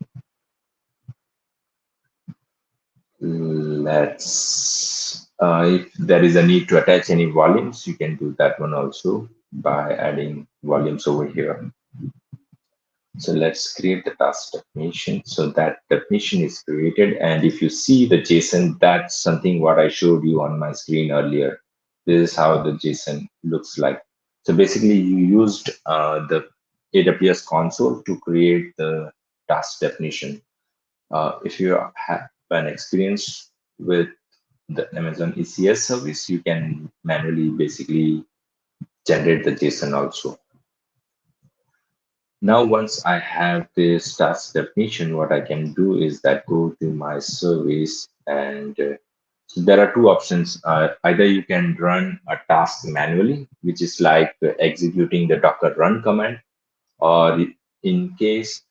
If there is a need to attach any volumes, you can do that one also by adding volumes over here. So let's create the task definition. So that definition is created. And if you see the JSON, that's something what I showed you on my screen earlier. This is how the JSON looks like. So basically you used the AWS console to create the task definition. If you have an experience with the Amazon ECS service, you can manually basically generate the JSON also. Now, once I have this task definition, what I can do is that go to my service, and so there are two options. Either you can run a task manually, which is like executing the Docker run command, or in case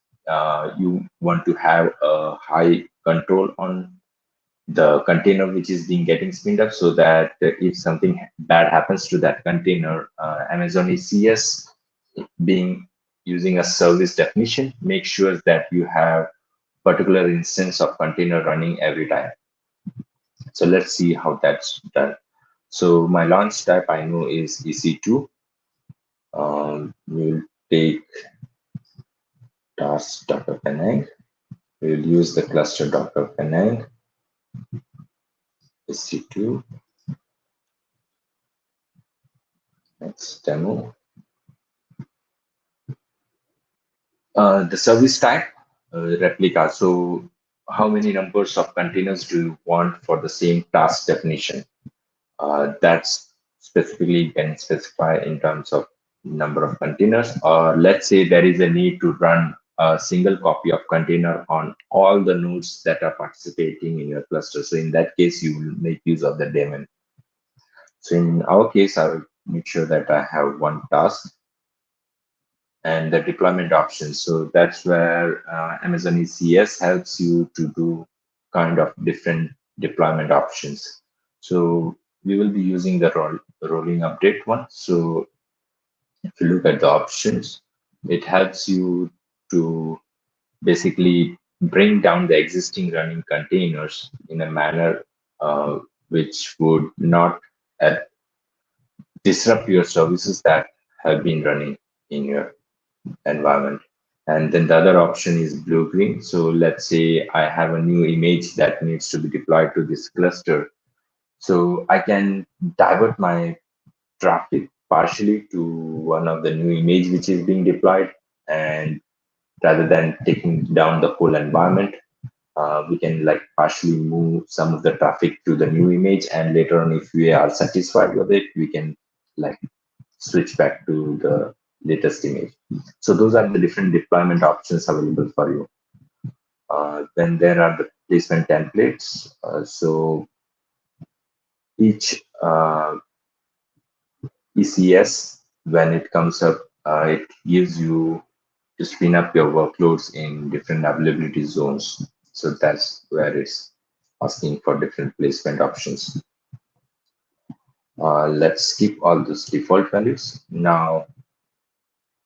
you want to have a high control on the container which is being getting spinned up, so that if something bad happens to that container, Amazon ECS being using a service definition, make sure that you have particular instance of container running every time. So let's see how that's done. So my launch type I know is EC2. We'll take task Docker Penang. We'll use the cluster Docker Penang EC2. Next demo. The service type, replica. So how many numbers of containers do you want for the same task definition? That's specifically can specify in terms of number of containers, or let's say there is a need to run a single copy of container on all the nodes that are participating in your cluster. So in that case, you will make use of the daemon. So in our case, I will make sure that I have one task and the deployment options. So that's where Amazon ECS helps you to do kind of different deployment options. So we will be using the rolling update one. So if you look at the options, it helps you to basically bring down the existing running containers in a manner which would not uh, disrupt your services that have been running in your environment. And then the other option is blue green. So let's say I have a new image that needs to be deployed to this cluster. So I can divert my traffic partially to one of the new image which is being deployed. And rather than taking down the whole environment, we can like partially move some of the traffic to the new image. And later on, if we are satisfied with it, we can like switch back to the latest image. So those are the different deployment options available for you. Then there are the placement templates. So each ECS, when it comes up, it gives you to spin up your workloads in different availability zones. So that's where it's asking for different placement options. Let's skip all those default values. Now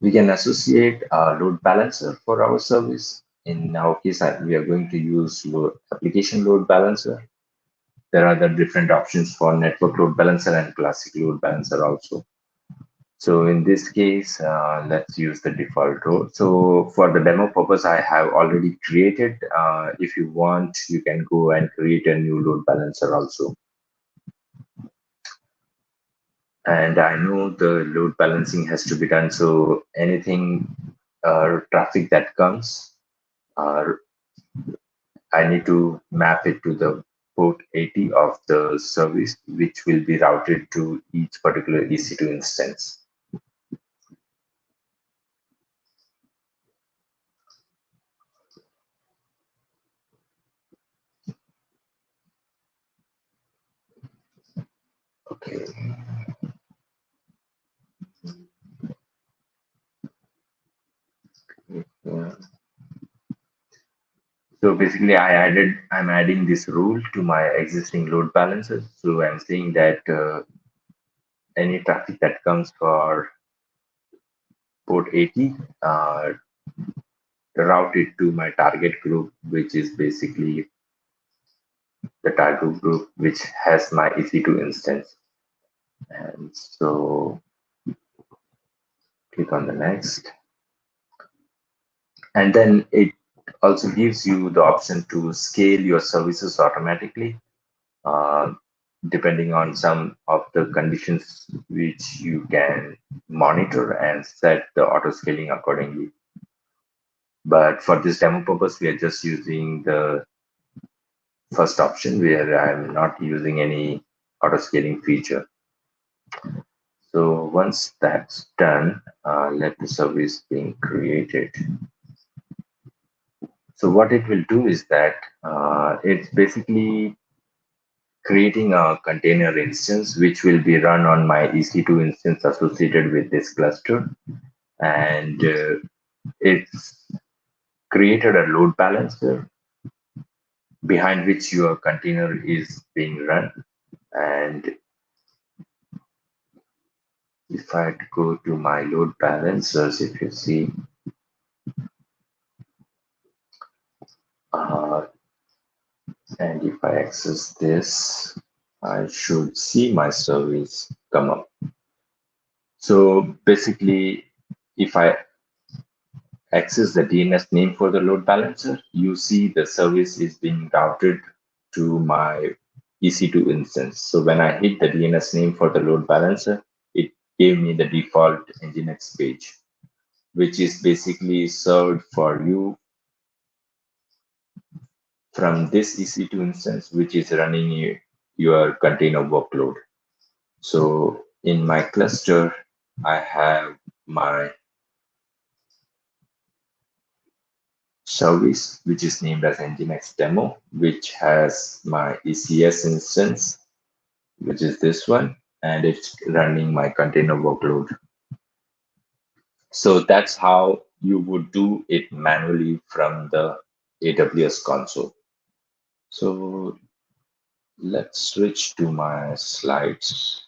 we can associate a load balancer for our service. In our case, we are going to use application load balancer. There are the different options for network load balancer and classic load balancer also. So in this case, let's use the default role. So for the demo purpose, I have already created. If you want, you can go and create a new load balancer also. And I know the load balancing has to be done. So anything traffic that comes, uh, I need to map it to the port 80 of the service, which will be routed to each particular EC2 instance. Okay. Yeah. So basically, I'm adding this rule to my existing load balancers. So I'm saying that any traffic that comes for port 80, route it to my target group, which is basically the target group which has my EC2 instance. And so click on the next. And then it also gives you the option to scale your services automatically, uh, depending on some of the conditions which you can monitor and set the auto scaling accordingly. But for this demo purpose, we are just using the first option where I'm not using any auto scaling feature. So once that's done, let the service being created. So what it will do is that it's basically creating a container instance which will be run on my EC2 instance associated with this cluster. And it's created a load balancer behind which your container is being run. And if I go to my load balancers, if you see, uh, and if I access this, I should see my service come up. So basically, if I access the DNS name for the load balancer, you see the service is being routed to my EC2 instance. So when I hit the DNS name for the load balancer, it gave me the default Nginx page, which is basically served for you from this EC2 instance, which is running your container workload. So in my cluster, I have my service, which is named as Nginx demo, which has my ECS instance, which is this one, and it's running my container workload. So that's how you would do it manually from the AWS console. So let's switch to my slides.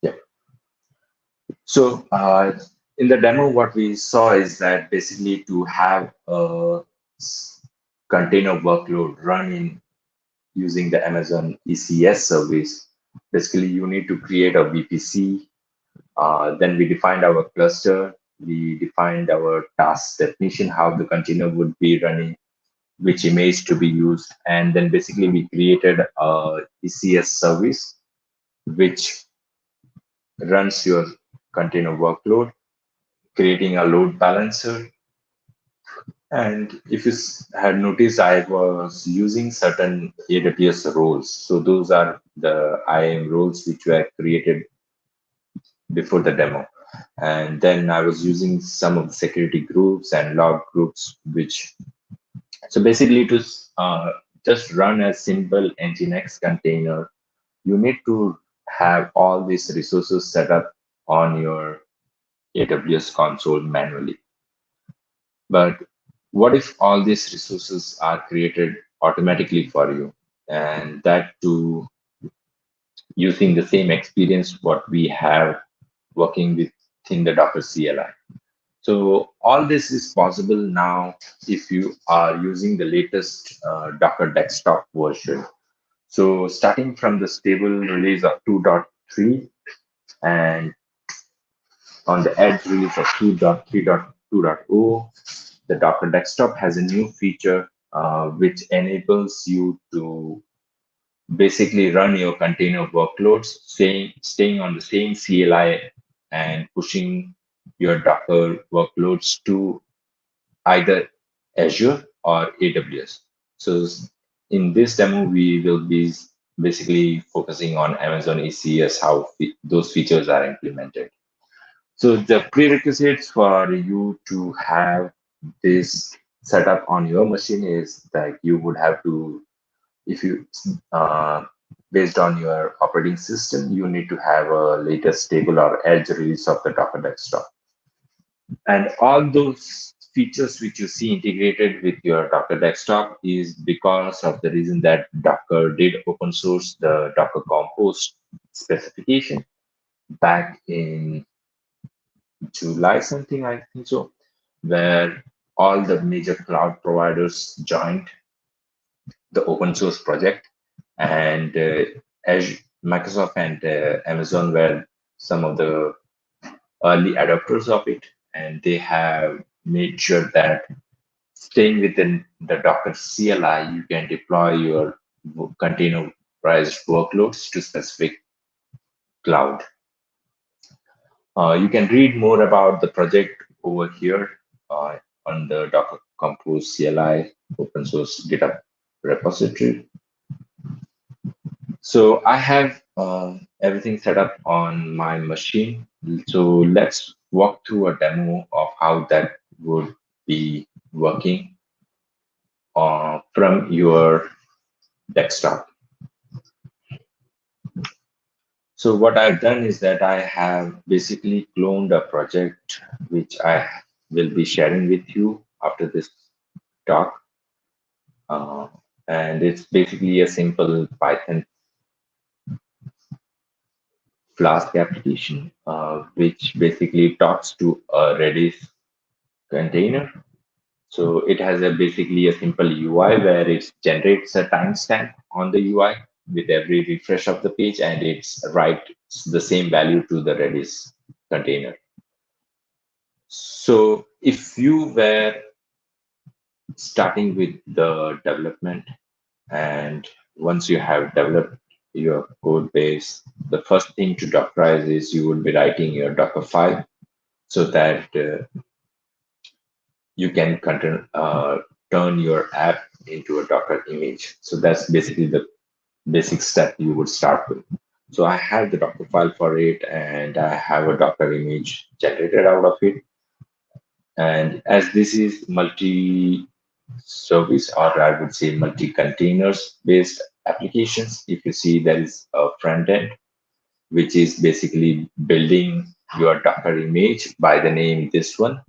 Yeah. So in the demo, what we saw is that basically to have a container workload run in using the Amazon ECS service, basically you need to create a VPC. Then we defined our cluster. We defined our task definition, how the container would be running, which image to be used, and then basically we created a ECS service which runs your container workload, creating a load balancer. And if you had noticed, I was using certain AWS roles. So those are the IAM roles which were created before the demo. And then I was using some of the security groups and log groups, which so basically to just run a simple Nginx container, you need to have all these resources set up on your AWS console manually. But what if all these resources are created automatically for you? And that too, using the same experience what we have working within the Docker CLI. So all this is possible now if you are using the latest Docker desktop version. So starting from the stable release of 2.3 and on the edge release of 2.3.2.0, the Docker desktop has a new feature which enables you to basically run your container workloads, staying on the same CLI and pushing your Docker workloads to either Azure or AWS. So in this demo, we will be basically focusing on Amazon ECS, how those features are implemented. So the prerequisites for you to have this setup on your machine is that you would have to, if you, based on your operating system, you need to have a latest stable or edge release of the Docker desktop. And all those features which you see integrated with your Docker desktop is because of the reason that Docker did open source the Docker Compose specification back in July, something I think so, where all the major cloud providers joined the open source project, and Azure, Microsoft and Amazon were some of the early adopters of it, and they have made sure that staying within the Docker CLI, you can deploy your containerized workloads to specific cloud. You can read more about the project over here on the Docker Compose CLI open source GitHub repository. So I have everything set up on my machine. So let's walk through a demo of how that would be working from your desktop. So what I've done is that I have basically cloned a project which I will be sharing with you after this talk. Uh, and it's basically a simple Python Flask application, which basically talks to a Redis container. So it has a basically a simple UI where it generates a timestamp on the UI. with every refresh of the page, and it's writes the same value to the Redis container. So if you were starting with the development, and once you have developed your code base, the first thing to Dockerize is you would be writing your Docker file so that you can turn your app into a Docker image. So that's basically the basic step you would start with. So I have the Docker file for it, and I have a Docker image generated out of it. And as this is multi-service, or I would say multi-containers based applications, if you see there is a front end, which is basically building your Docker image by the name this one,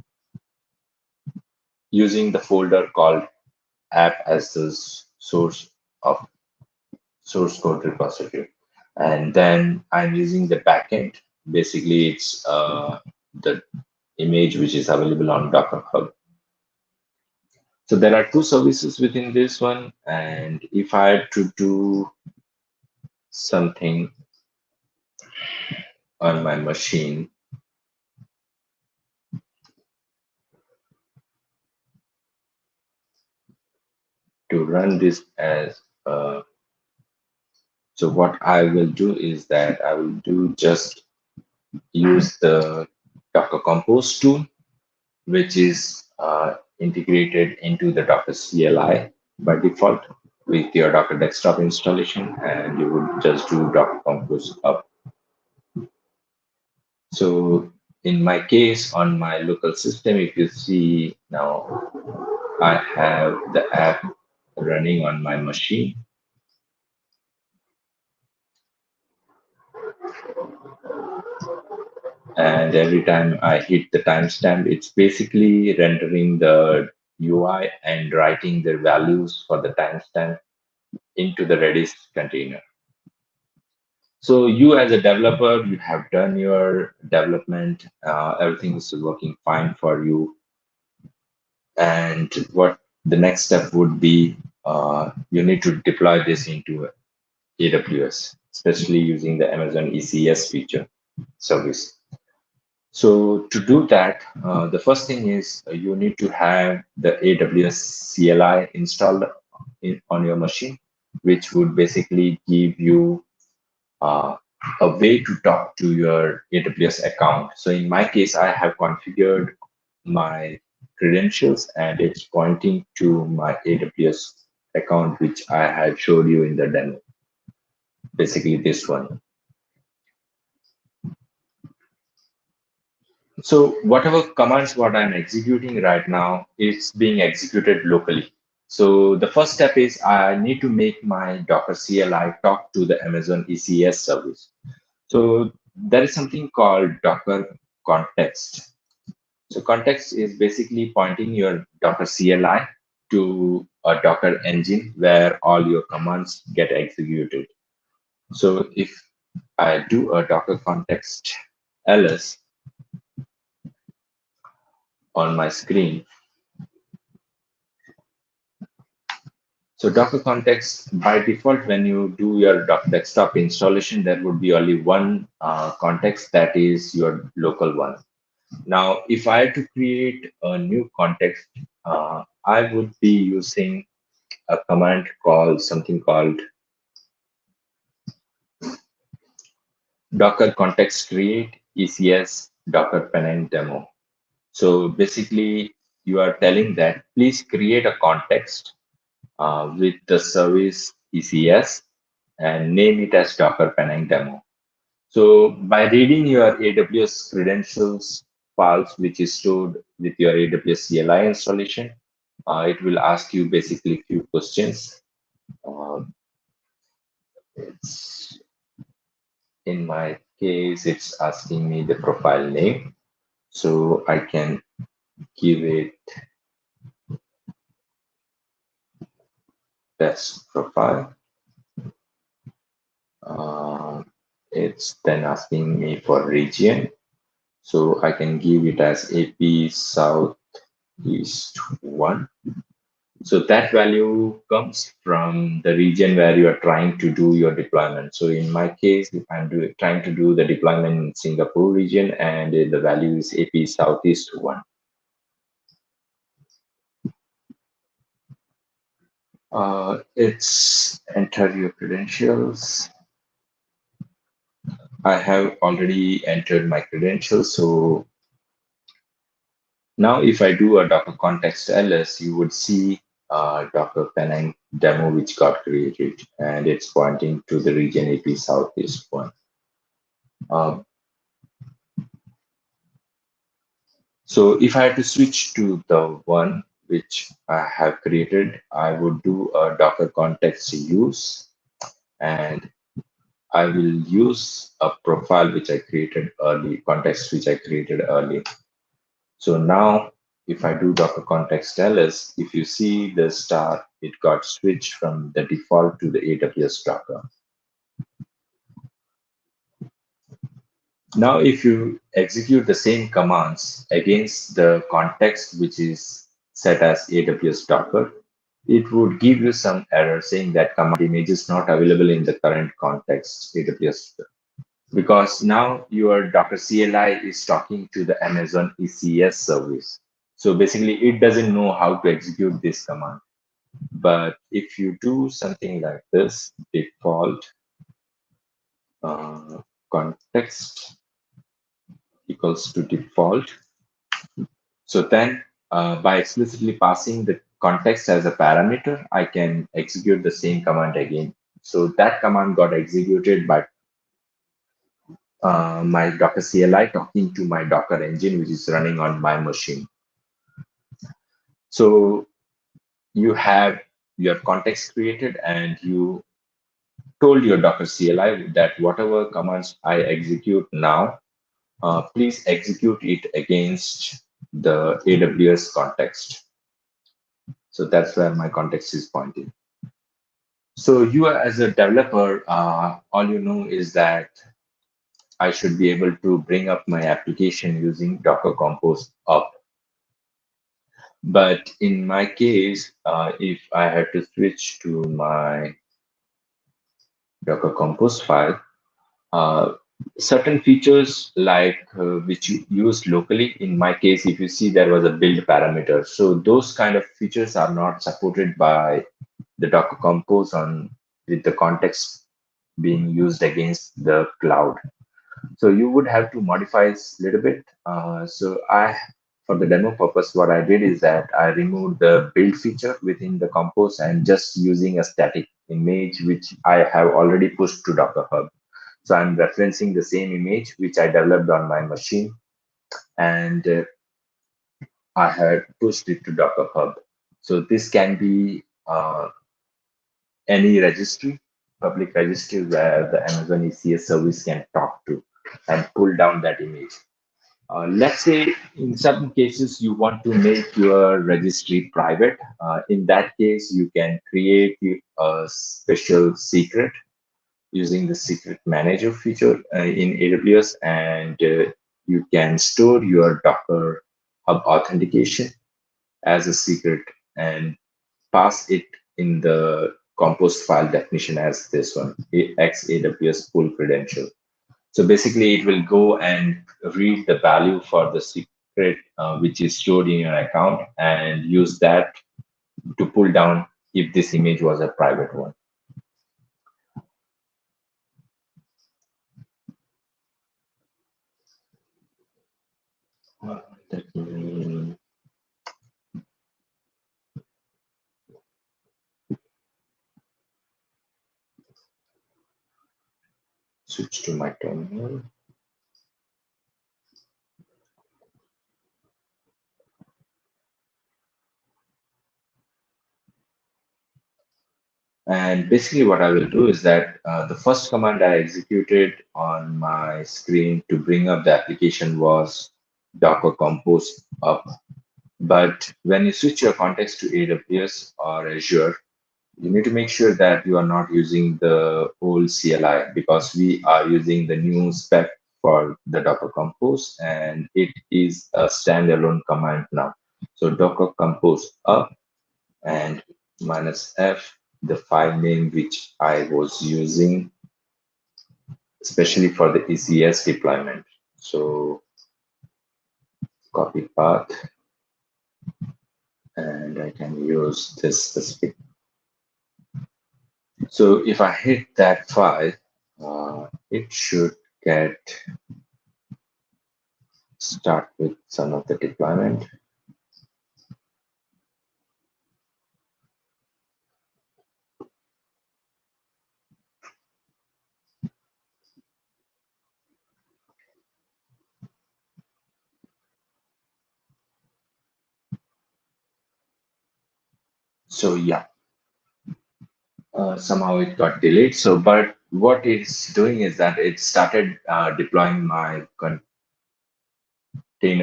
using the folder called app as the source of source code repository. And then I'm using the backend. Basically, it's the image which is available on Docker Hub. So there are two services within this one. And if I had to do something on my machine to run this as so what I will do is that I will do just use the Docker Compose tool, which is integrated into the Docker CLI by default with your Docker desktop installation, and you would just do Docker Compose up. So in my case, on my local system, if you see now, I have the app running on my machine, and every time I hit the timestamp, it's basically rendering the UI and writing the values for the timestamp into the Redis container. So you as a developer, you have done your development, everything is working fine for you. And what the next step would be, you need to deploy this into AWS, especially using the Amazon ECS feature service. So to do that, the first thing is you need to have the AWS CLI installed on your machine, which would basically give you uh, a way to talk to your AWS account. So in my case, I have configured my credentials and it's pointing to my AWS account, which I had showed you in the demo, basically this one. So whatever commands what I'm executing right now, it's being executed locally. So the first step is I need to make my Docker CLI talk to the Amazon ECS service. So there is something called Docker context. So context is basically pointing your Docker CLI to a Docker engine where all your commands get executed. So if I do a Docker context ls on my screen, so Docker context by default, when you do your desktop installation, there would be only one context, that is your local one. Now, if I had to create a new context, I would be using a command called something called Docker context create ECS Docker Penang demo. So basically, you are telling that please create a context with the service ECS and name it as Docker Penang demo. So by reading your AWS credentials files, which is stored with your AWS CLI installation, it will ask you basically few questions. Uh, it's in my case, it's asking me the profile name, so I can give it test profile. Uh, it's then asking me for region, so I can give it as AP Southeast 1. So that value comes from the region where you are trying to do your deployment. So in my case, if trying to do the deployment in Singapore region, and the value is AP Southeast 1. It's enter your credentials. I have already entered my credentials. So now if I do a Docker context ls, you would see Docker Penang demo which got created, and it's pointing to the region AP Southeast 1. Uh, So if I had to switch to the one which I have created, I would do a Docker context use, and I will use a profile which I created early, context which I created early. So now if I do Docker context ls, if you see the star, it got switched from the default to the AWS Docker. Now, if you execute the same commands against the context which is set as AWS Docker, it would give you some error saying that command image is not available in the current context AWS, because now your Docker CLI is talking to the Amazon ECS service. So basically, it doesn't know how to execute this command. But if you do something like this, default context equals to default. So then by explicitly passing the context as a parameter, I can execute the same command again. So that command got executed by my Docker CLI talking to my Docker engine, which is running on my machine. So you have your context created, and you told your Docker CLI that whatever commands I execute now, please execute it against the AWS context. So that's where my context is pointing. So you as a developer, all you know is that I should be able to bring up my application using Docker Compose up. But in my case, if I had to switch to my Docker Compose file, uh, certain features like which you use locally, in my case, if you see there was a build parameter. So those kind of features are not supported by the Docker Compose on with the context being used against the cloud. So you would have to modify a little bit. For the demo purpose, what I did is that I removed the build feature within the Compose and just using a static image, which I have already pushed to Docker Hub. So I'm referencing the same image which I developed on my machine, and I had pushed it to Docker Hub. So this can be any registry, public registry where the Amazon ECS service can talk to and pull down that image. Let's say in some cases you want to make your registry private. In that case, you can create a special secret using the secret manager feature in AWS, and you can store your Docker Hub authentication as a secret and pass it in the compost file definition as this one, x AWS full credential. So basically, it will go and read the value for the secret which is stored in your account and use that to pull down if this image was a private one. Let me switch to my terminal. And basically what I will do is that the first command I executed on my screen to bring up the application was Docker Compose up. But when you switch your context to AWS or Azure, you need to make sure that you are not using the old CLI, because we are using the new spec for the Docker Compose, and it is a standalone command now. So Docker Compose up, and minus F, the file name which I was using, especially for the ECS deployment. So copy path, and I can use this specific. So if I hit that file, it should get start with some of the deployment. So yeah, somehow it got delayed. So, but what it's doing is that it started deploying my container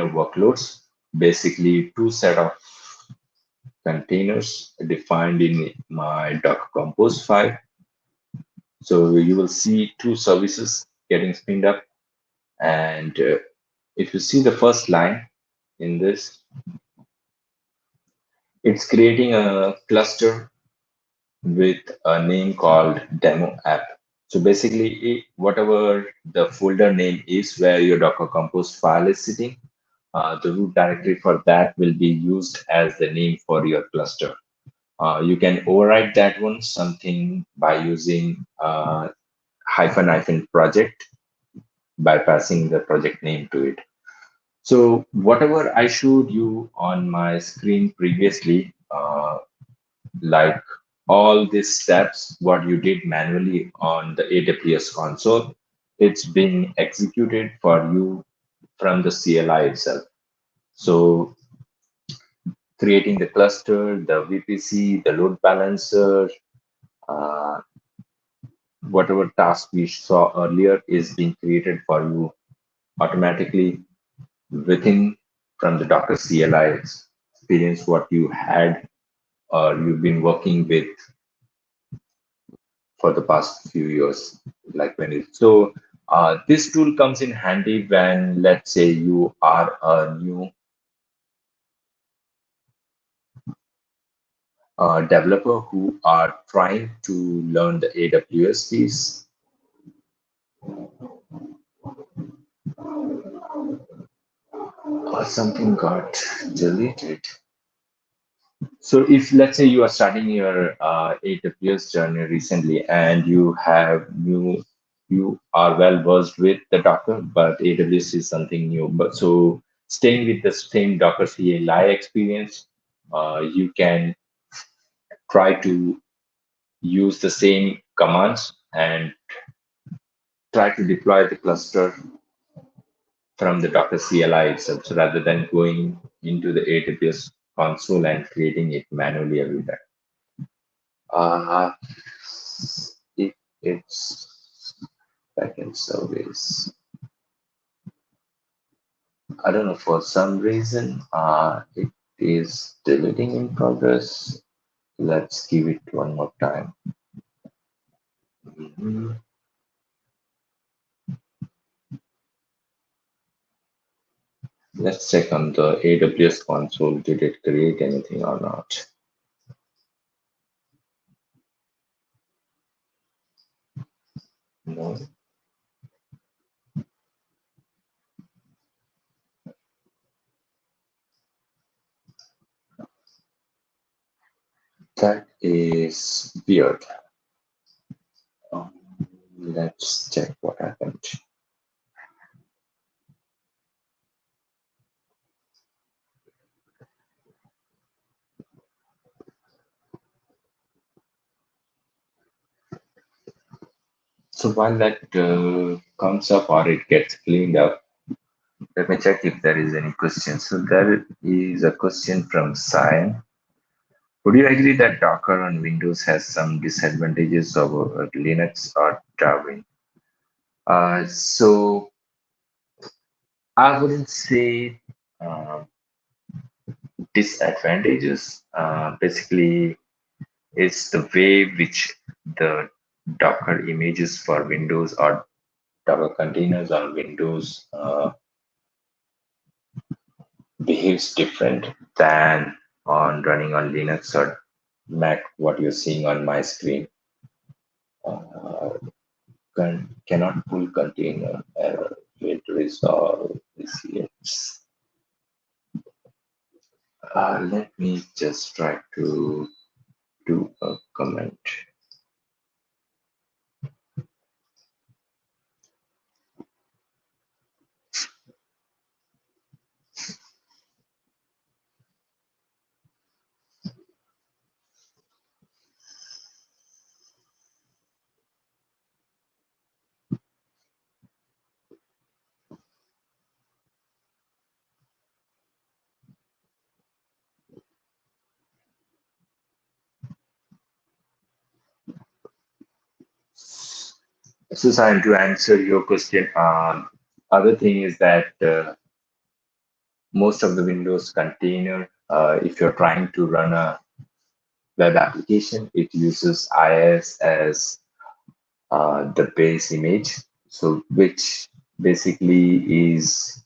workloads, basically two set of containers defined in my Docker Compose file. So you will see two services getting spinned up. And if you see the first line in this, it's creating a cluster with a name called demo app. So basically, whatever the folder name is where your Docker Compose file is sitting, the root directory for that will be used as the name for your cluster. You can override that one something by using hyphen hyphen project by passing the project name to it. So whatever I showed you on my screen previously, like all these steps, what you did manually on the AWS console, it's being executed for you from the CLI itself. So creating the cluster, the VPC, the load balancer, uh, whatever task we saw earlier is being created for you automatically within from the Docker CLI experience what you had or you've been working with for the past few years. Like when it so this tool comes in handy when let's say you are a new developer who are trying to learn the AWS piece. Something got deleted. So if let's say you are starting your AWS journey recently and you are well versed with the Docker, but AWS is something new. But so staying with the same Docker CLI experience, you can try to use the same commands and try to deploy the cluster from the Docker CLI itself, so rather than going into the AWS console and creating it manually every time. Uh, if it's backend service, I don't know, for some reason, it is deleting in progress. Let's give it one more time. Mhm. Let's check on the AWS console. Did it create anything or not? No, that is weird. Um, let's check what happened. So while that comes up or it gets cleaned up, let me check if there is any question. So there is a question from Sai. Would you agree that Docker on Windows has some disadvantages over Linux or Darwin? So I wouldn't say disadvantages. Basically, it's the way which the Docker images for Windows or Docker containers on Windows behaves different than on running on Linux or Mac, what you're seeing on my screen. Uh, cannot pull container error. Fail to resolve receipts. Let me just try to do a comment. So, Simon, to answer your question, other thing is that most of the Windows container, if you're trying to run a web application, it uses IIS as the base image. So, which basically is,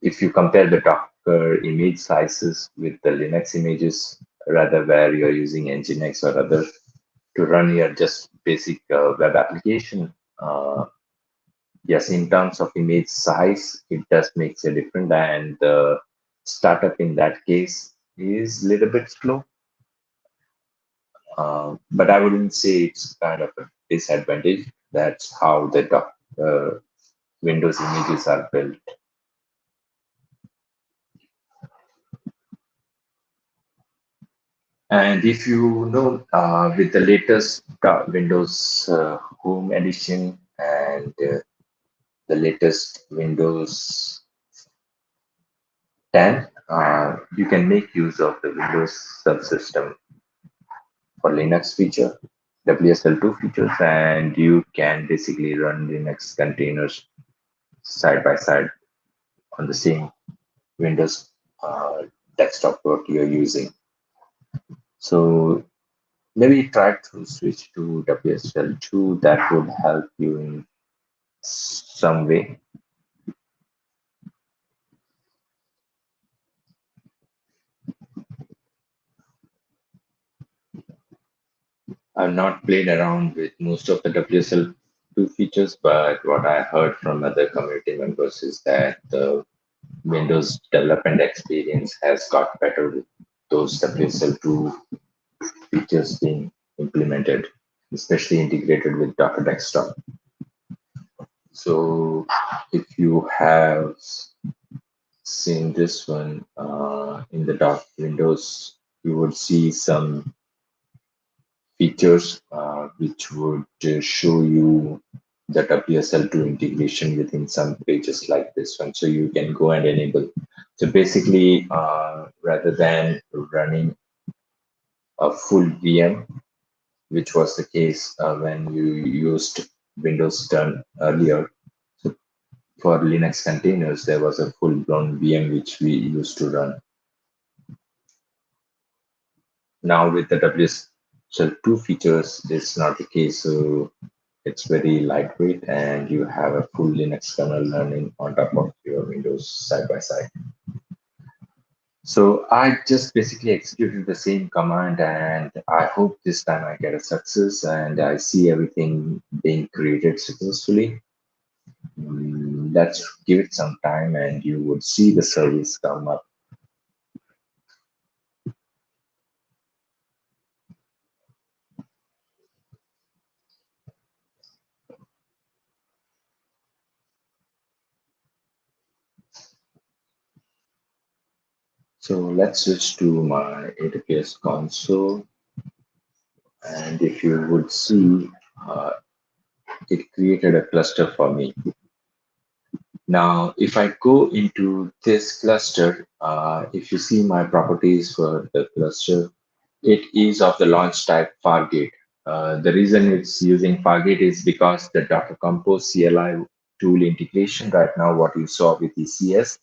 if you compare the Docker image sizes with the Linux images, rather where you're using Nginx or other to run your just basic web application, yes, in terms of image size, it does makes a difference, and the startup in that case is a little bit slow. But I wouldn't say it's kind of a disadvantage. That's how the Windows images are built. And if you know, with the latest Windows Home Edition and the latest Windows 10, you can make use of the Windows subsystem for Linux feature, WSL2 features, and you can basically run Linux containers side by side on the same Windows desktop what you're using. So maybe try to switch to WSL2. That would help you in some way. I've not played around with most of the WSL2 features, but what I heard from other community members is that the Windows development experience has got better with those WSL2 features being implemented, especially integrated with Docker Desktop. So if you have seen this one in the Dock Windows, you would see some features which would show you the WSL2 integration within some pages like this one. So you can go and enable. So basically, rather than running a full VM, which was the case when you used Windows 10 earlier. So for Linux containers, there was a full-blown VM which we used to run. Now with the WSL2 features, it's not the case. So it's very lightweight and you have a full Linux kernel running on top of your Windows side by side. So I just basically executed the same command and I hope this time I get a success and I see everything being created successfully. Let's give it some time and you would see the service come up. So let's switch to my AWS console. And if you would see, it created a cluster for me. Now, if I go into this cluster, if you see my properties for the cluster, it is of the launch type Fargate. The reason it's using Fargate is because the Docker Compose CLI tool integration right now, what you saw with ECS,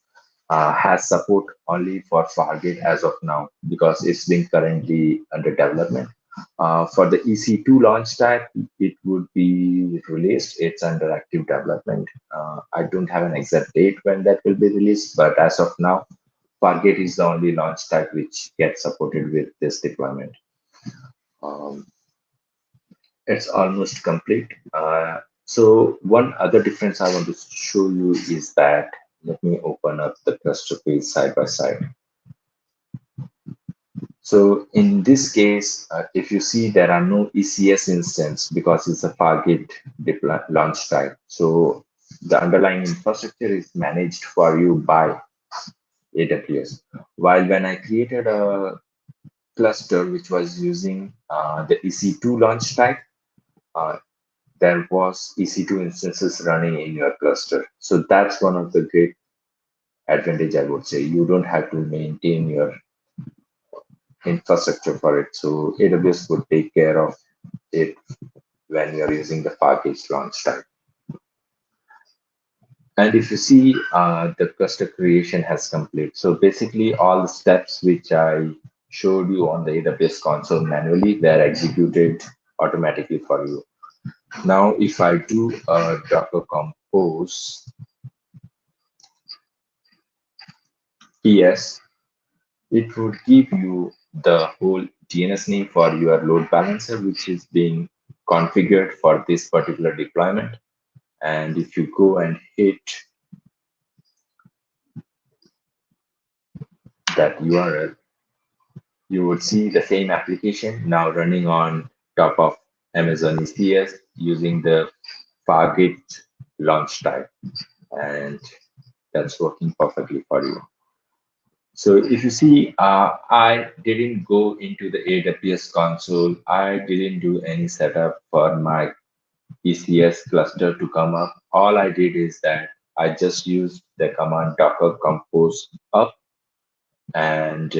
has support only for Fargate as of now because it's being currently under development. For the EC2 launch type, it would be released. It's under active development. I don't have an exact date when that will be released, but as of now, Fargate is the only launch type which gets supported with this deployment. Um, it's almost complete. So one other difference I want to show you is that, let me open up the cluster page side by side. So in this case, if you see, there are no ECS instance because it's a Fargate launch type. So the underlying infrastructure is managed for you by AWS. While when I created a cluster which was using the EC2 launch type, uh, there was EC2 instances running in your cluster. So that's one of the great advantage, I would say. You don't have to maintain your infrastructure for it. So AWS would take care of it when you're using the package launch type. And if you see, the cluster creation has complete. So basically all the steps which I showed you on the AWS console manually were executed automatically for you. Now, if I do a Docker Compose PS, it would give you the whole DNS name for your load balancer, which is being configured for this particular deployment. And if you go and hit that URL, you would see the same application now running on top of Amazon ECS using the Fargate launch type. And that's working perfectly for you. So if you see, I didn't go into the AWS console. I didn't do any setup for my ECS cluster to come up. All I did is that I just used the command docker compose up and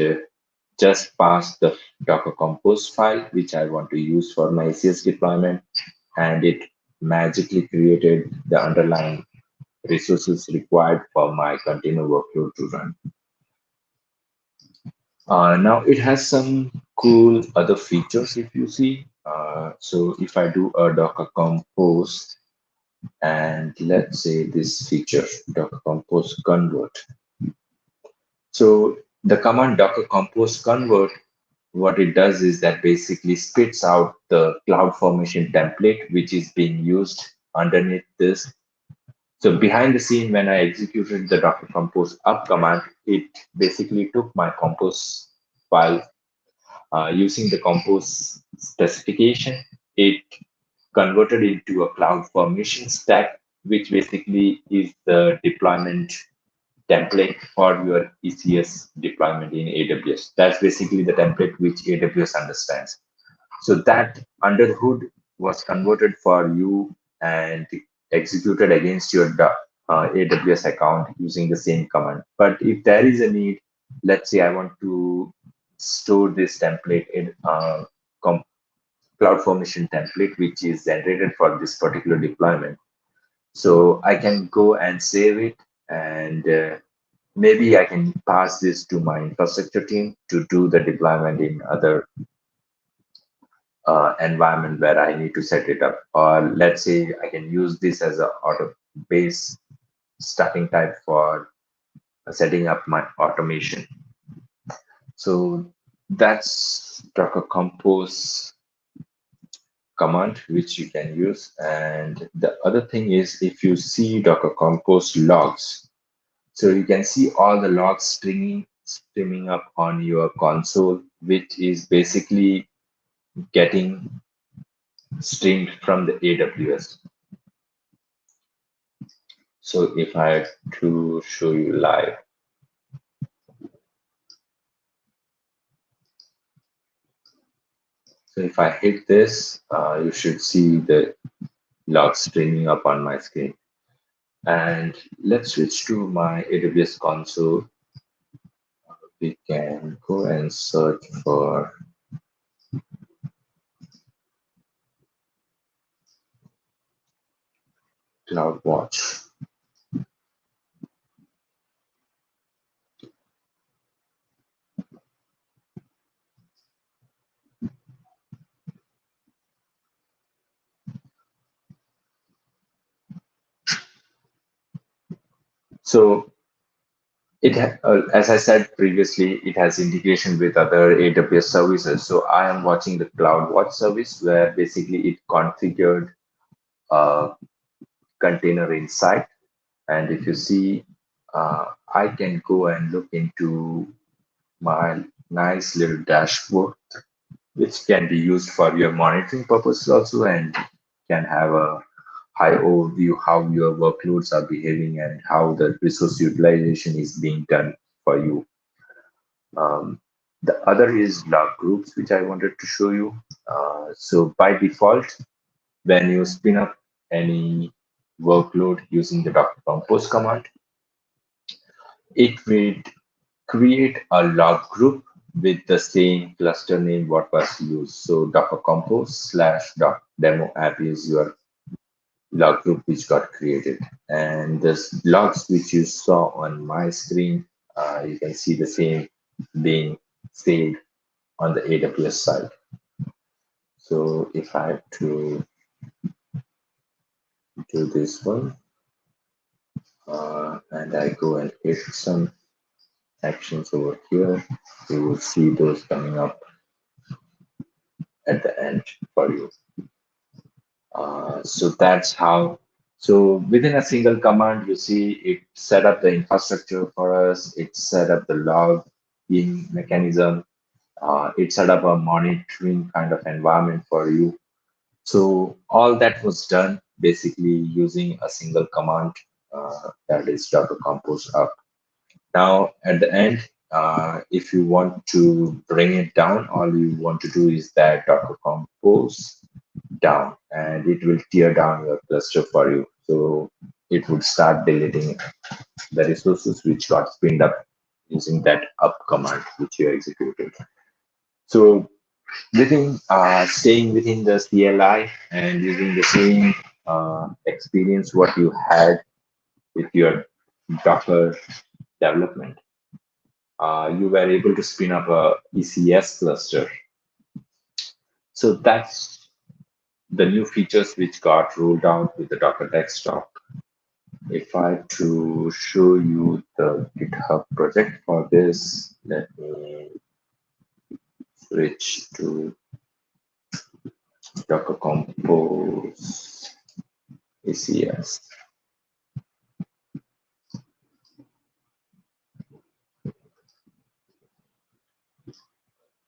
just pass the docker compose file, which I want to use for my ECS deployment. And it magically created the underlying resources required for my container workload to run. Now it has some cool other features if you see. So if I do a Docker Compose and let's say this feature, Docker Compose convert. So the command Docker Compose convert, what it does is that basically spits out the CloudFormation template, which is being used underneath this. So behind the scene, when I executed the Docker Compose up command, it basically took my compose file using the compose specification. It converted into a cloud formation stack, which basically is the deployment template for your ECS deployment in AWS. That's basically the template which AWS understands. So that under the hood was converted for you and executed against your AWS account using the same command. But if there is a need, let's say I want to store this template in CloudFormation template, which is generated for this particular deployment. So I can go and save it, and maybe I can pass this to my infrastructure team to do the deployment in other environment where I need to set it up. Or let's say I can use this as a auto base starting type for setting up my automation. So that's Docker Compose command which you can use. And the other thing is if you see Docker Compose logs, so you can see all the logs streaming up on your console, which is basically getting streamed from the AWS. So if I had to show you live, so if I hit this, you should see the log streaming up on my screen. And let's switch to my AWS console. We can go and search for CloudWatch. So As I said previously, it has integration with other AWS services. So I am watching the CloudWatch service where basically it configured a container inside. And if you see, I can go and look into my nice little dashboard, which can be used for your monitoring purposes also, and can have a high overview how your workloads are behaving and how the resource utilization is being done for you. Um, the other is log groups, which I wanted to show you. So by default, when you spin up any workload using the Docker Compose command, it will create a log group with the same cluster name what was used. So Docker Compose slash doc demo app is your log group which got created. And the logs which you saw on my screen, you can see the same being saved on the AWS side. So if I have to do this one, and I go and hit some actions over here, you will see those coming up at the end for you. So that's how. So within a single command, you see it set up the infrastructure for us. It set up the logging mechanism. It set up a monitoring kind of environment for you. So all that was done basically using a single command, that is Docker Compose up. Now at the end, if you want to bring it down, all you want to do is that Docker Compose down, and it will tear down your cluster for you. So it would start deleting the resources which got spinned up using that up command which you executed. So within staying within the CLI and using the same experience what you had with your Docker development, you were able to spin up a ECS cluster. So that's the new features which got rolled out with the Docker Desktop. If I to show you the GitHub project for this, let me switch to Docker Compose ECS.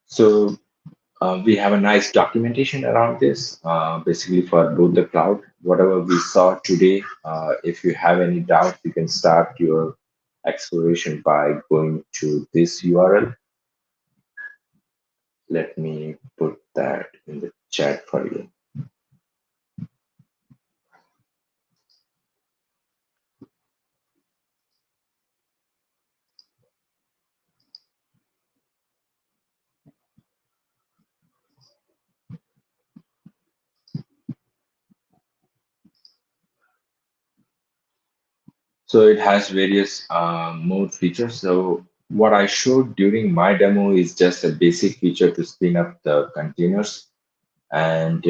So we have a nice documentation around this, basically for both the cloud. Whatever we saw today, if you have any doubt, you can start your exploration by going to this URL. Let me put that in the chat for you. So it has various more features. So what I showed during my demo is just a basic feature to spin up the containers. And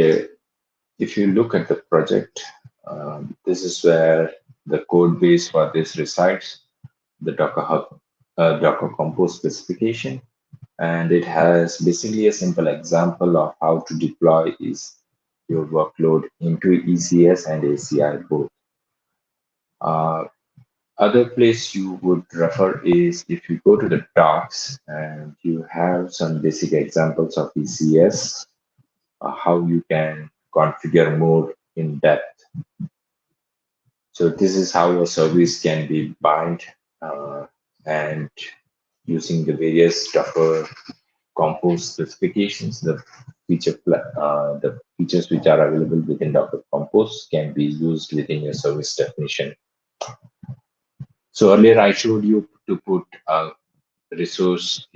if you look at the project, this is where the code base for this resides, the Docker Compose specification. And it has basically a simple example of how to deploy is your workload into ECS and ACI both. Uh, Other place you would refer is if you go to the docs and you have some basic examples of ECS, how you can configure more in depth. So this is how a service can be bind, and using the various Docker Compose specifications, the features which are available within Docker Compose can be used within your service definition. So earlier I showed you to put resource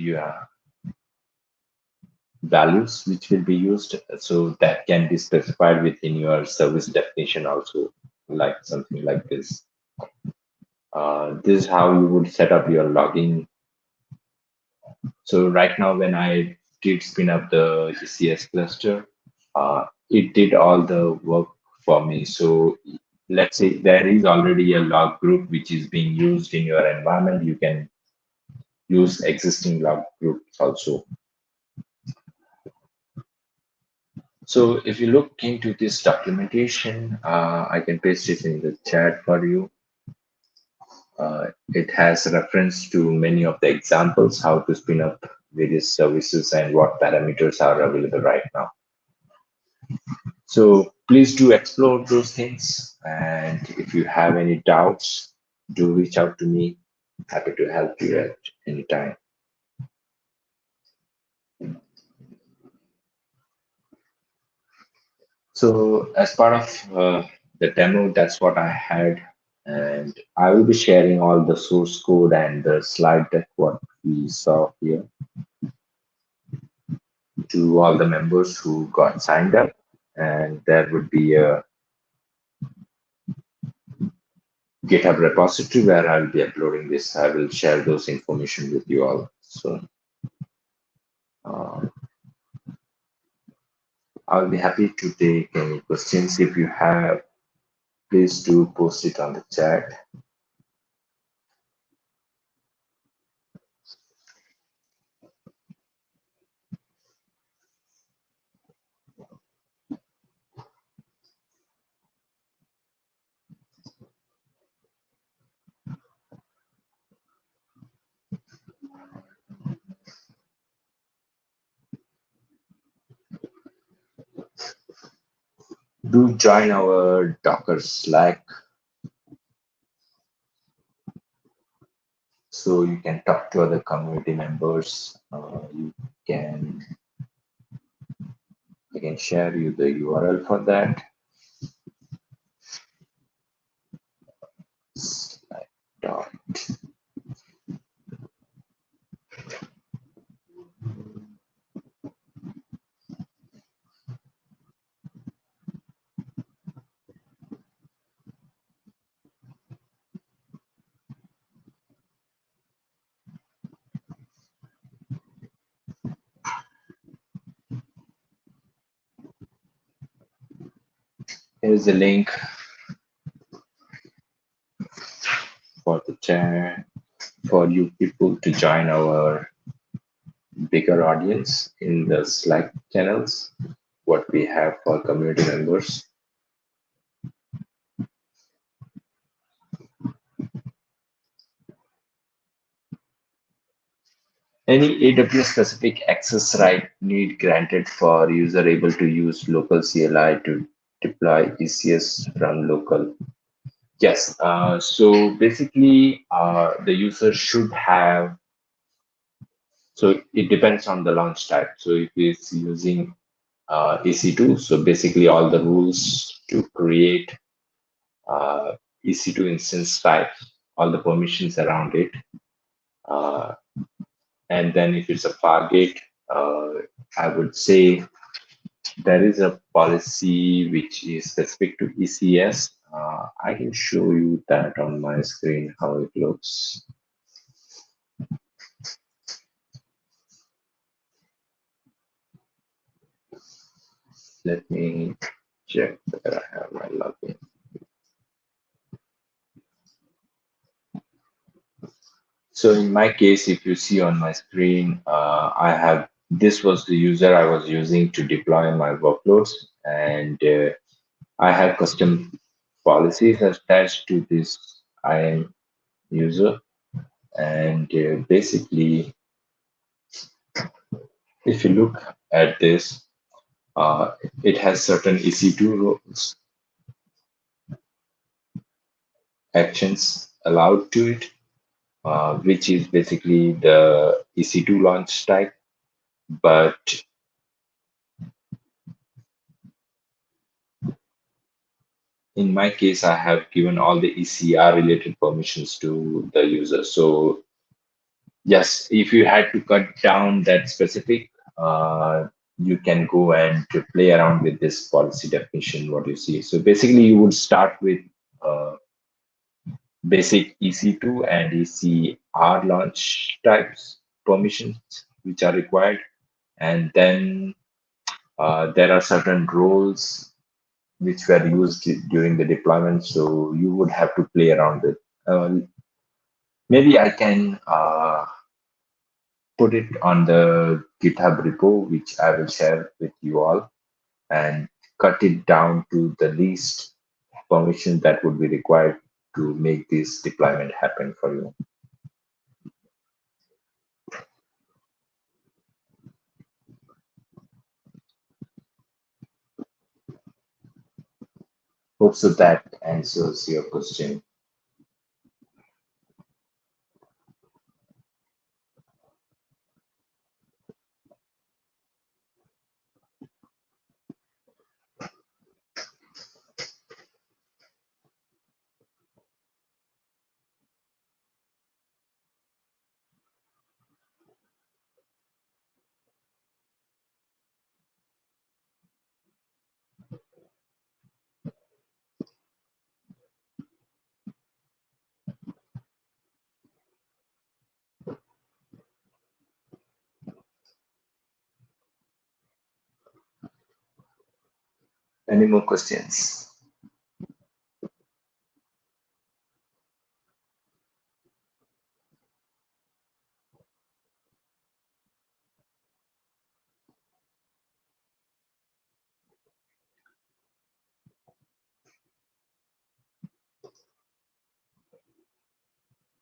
values which will be used, so that can be specified within your service definition also, like something like this. This is how you would set up your logging. So right now when I did spin up the ECS cluster, it did all the work for me. So let's say there is already a log group which is being used in your environment. You can use existing log groups also. So if you look into this documentation, I can paste it in the chat for you. It has reference to many of the examples, how to spin up various services and what parameters are available right now. So please do explore those things. And if you have any doubts, do reach out to me. Happy to help you at any time. So as part of the demo, that's what I had. And I will be sharing all the source code and the slide deck, what we saw here, to all the members who got signed up. And there would be a GitHub repository where I'll be uploading this. I will share those information with you all. So uh, I'll be happy to take any questions. If you have, please do post it on the chat. Do join our Docker Slack so you can talk to other community members. You can I can share you the URL for that. Slack dot. Here's a link for the chat for you people to join our bigger audience in the Slack channels, what we have for community members. Any AWS specific access right need granted for user able to use local CLI to deploy ECS from local? Yes. So basically, the user should have. So it depends on the launch type. So if it's using EC2, so basically all the rules to create EC2 instance type, all the permissions around it. And then if it's a Fargate, I would say there is a policy which is specific to ECS. I can show you that on my screen, how it looks. Let me check whether I have my login. So in my case, if you see on my screen, this was the user I was using to deploy my workloads, and I have custom policies attached to this IAM user. And basically, if you look at this, uh, it has certain EC2 roles, actions allowed to it, which is basically the EC2 launch type. But in my case, I have given all the ECR related permissions to the user. So yes, if you had to cut down that specific, you can go and to play around with this policy definition, what you see. So basically, you would start with basic EC2 and ECR launch types permissions, which are required. And then there are certain roles which were used during the deployment. So you would have to play around with. Maybe I can put it on the GitHub repo, which I will share with you all, and cut it down to the least permission that would be required to make this deployment happen for you. Hope so that answers your question. Any more questions?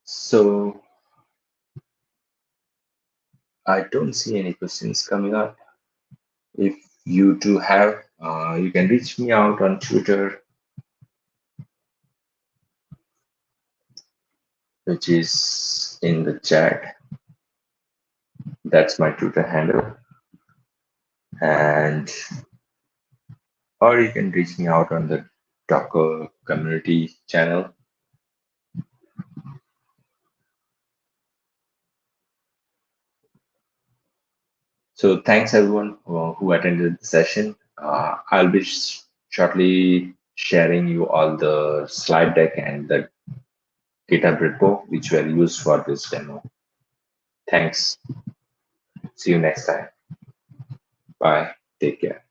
So I don't see any questions coming up. If you do have, you can reach me out on Twitter, which is in the chat. That's my Twitter handle. And or you can reach me out on the Docker community channel. So thanks everyone who attended the session. I'll be shortly sharing you all the slide deck and the GitHub repo which were used for this demo. Thanks. See you next time. Bye. Take care.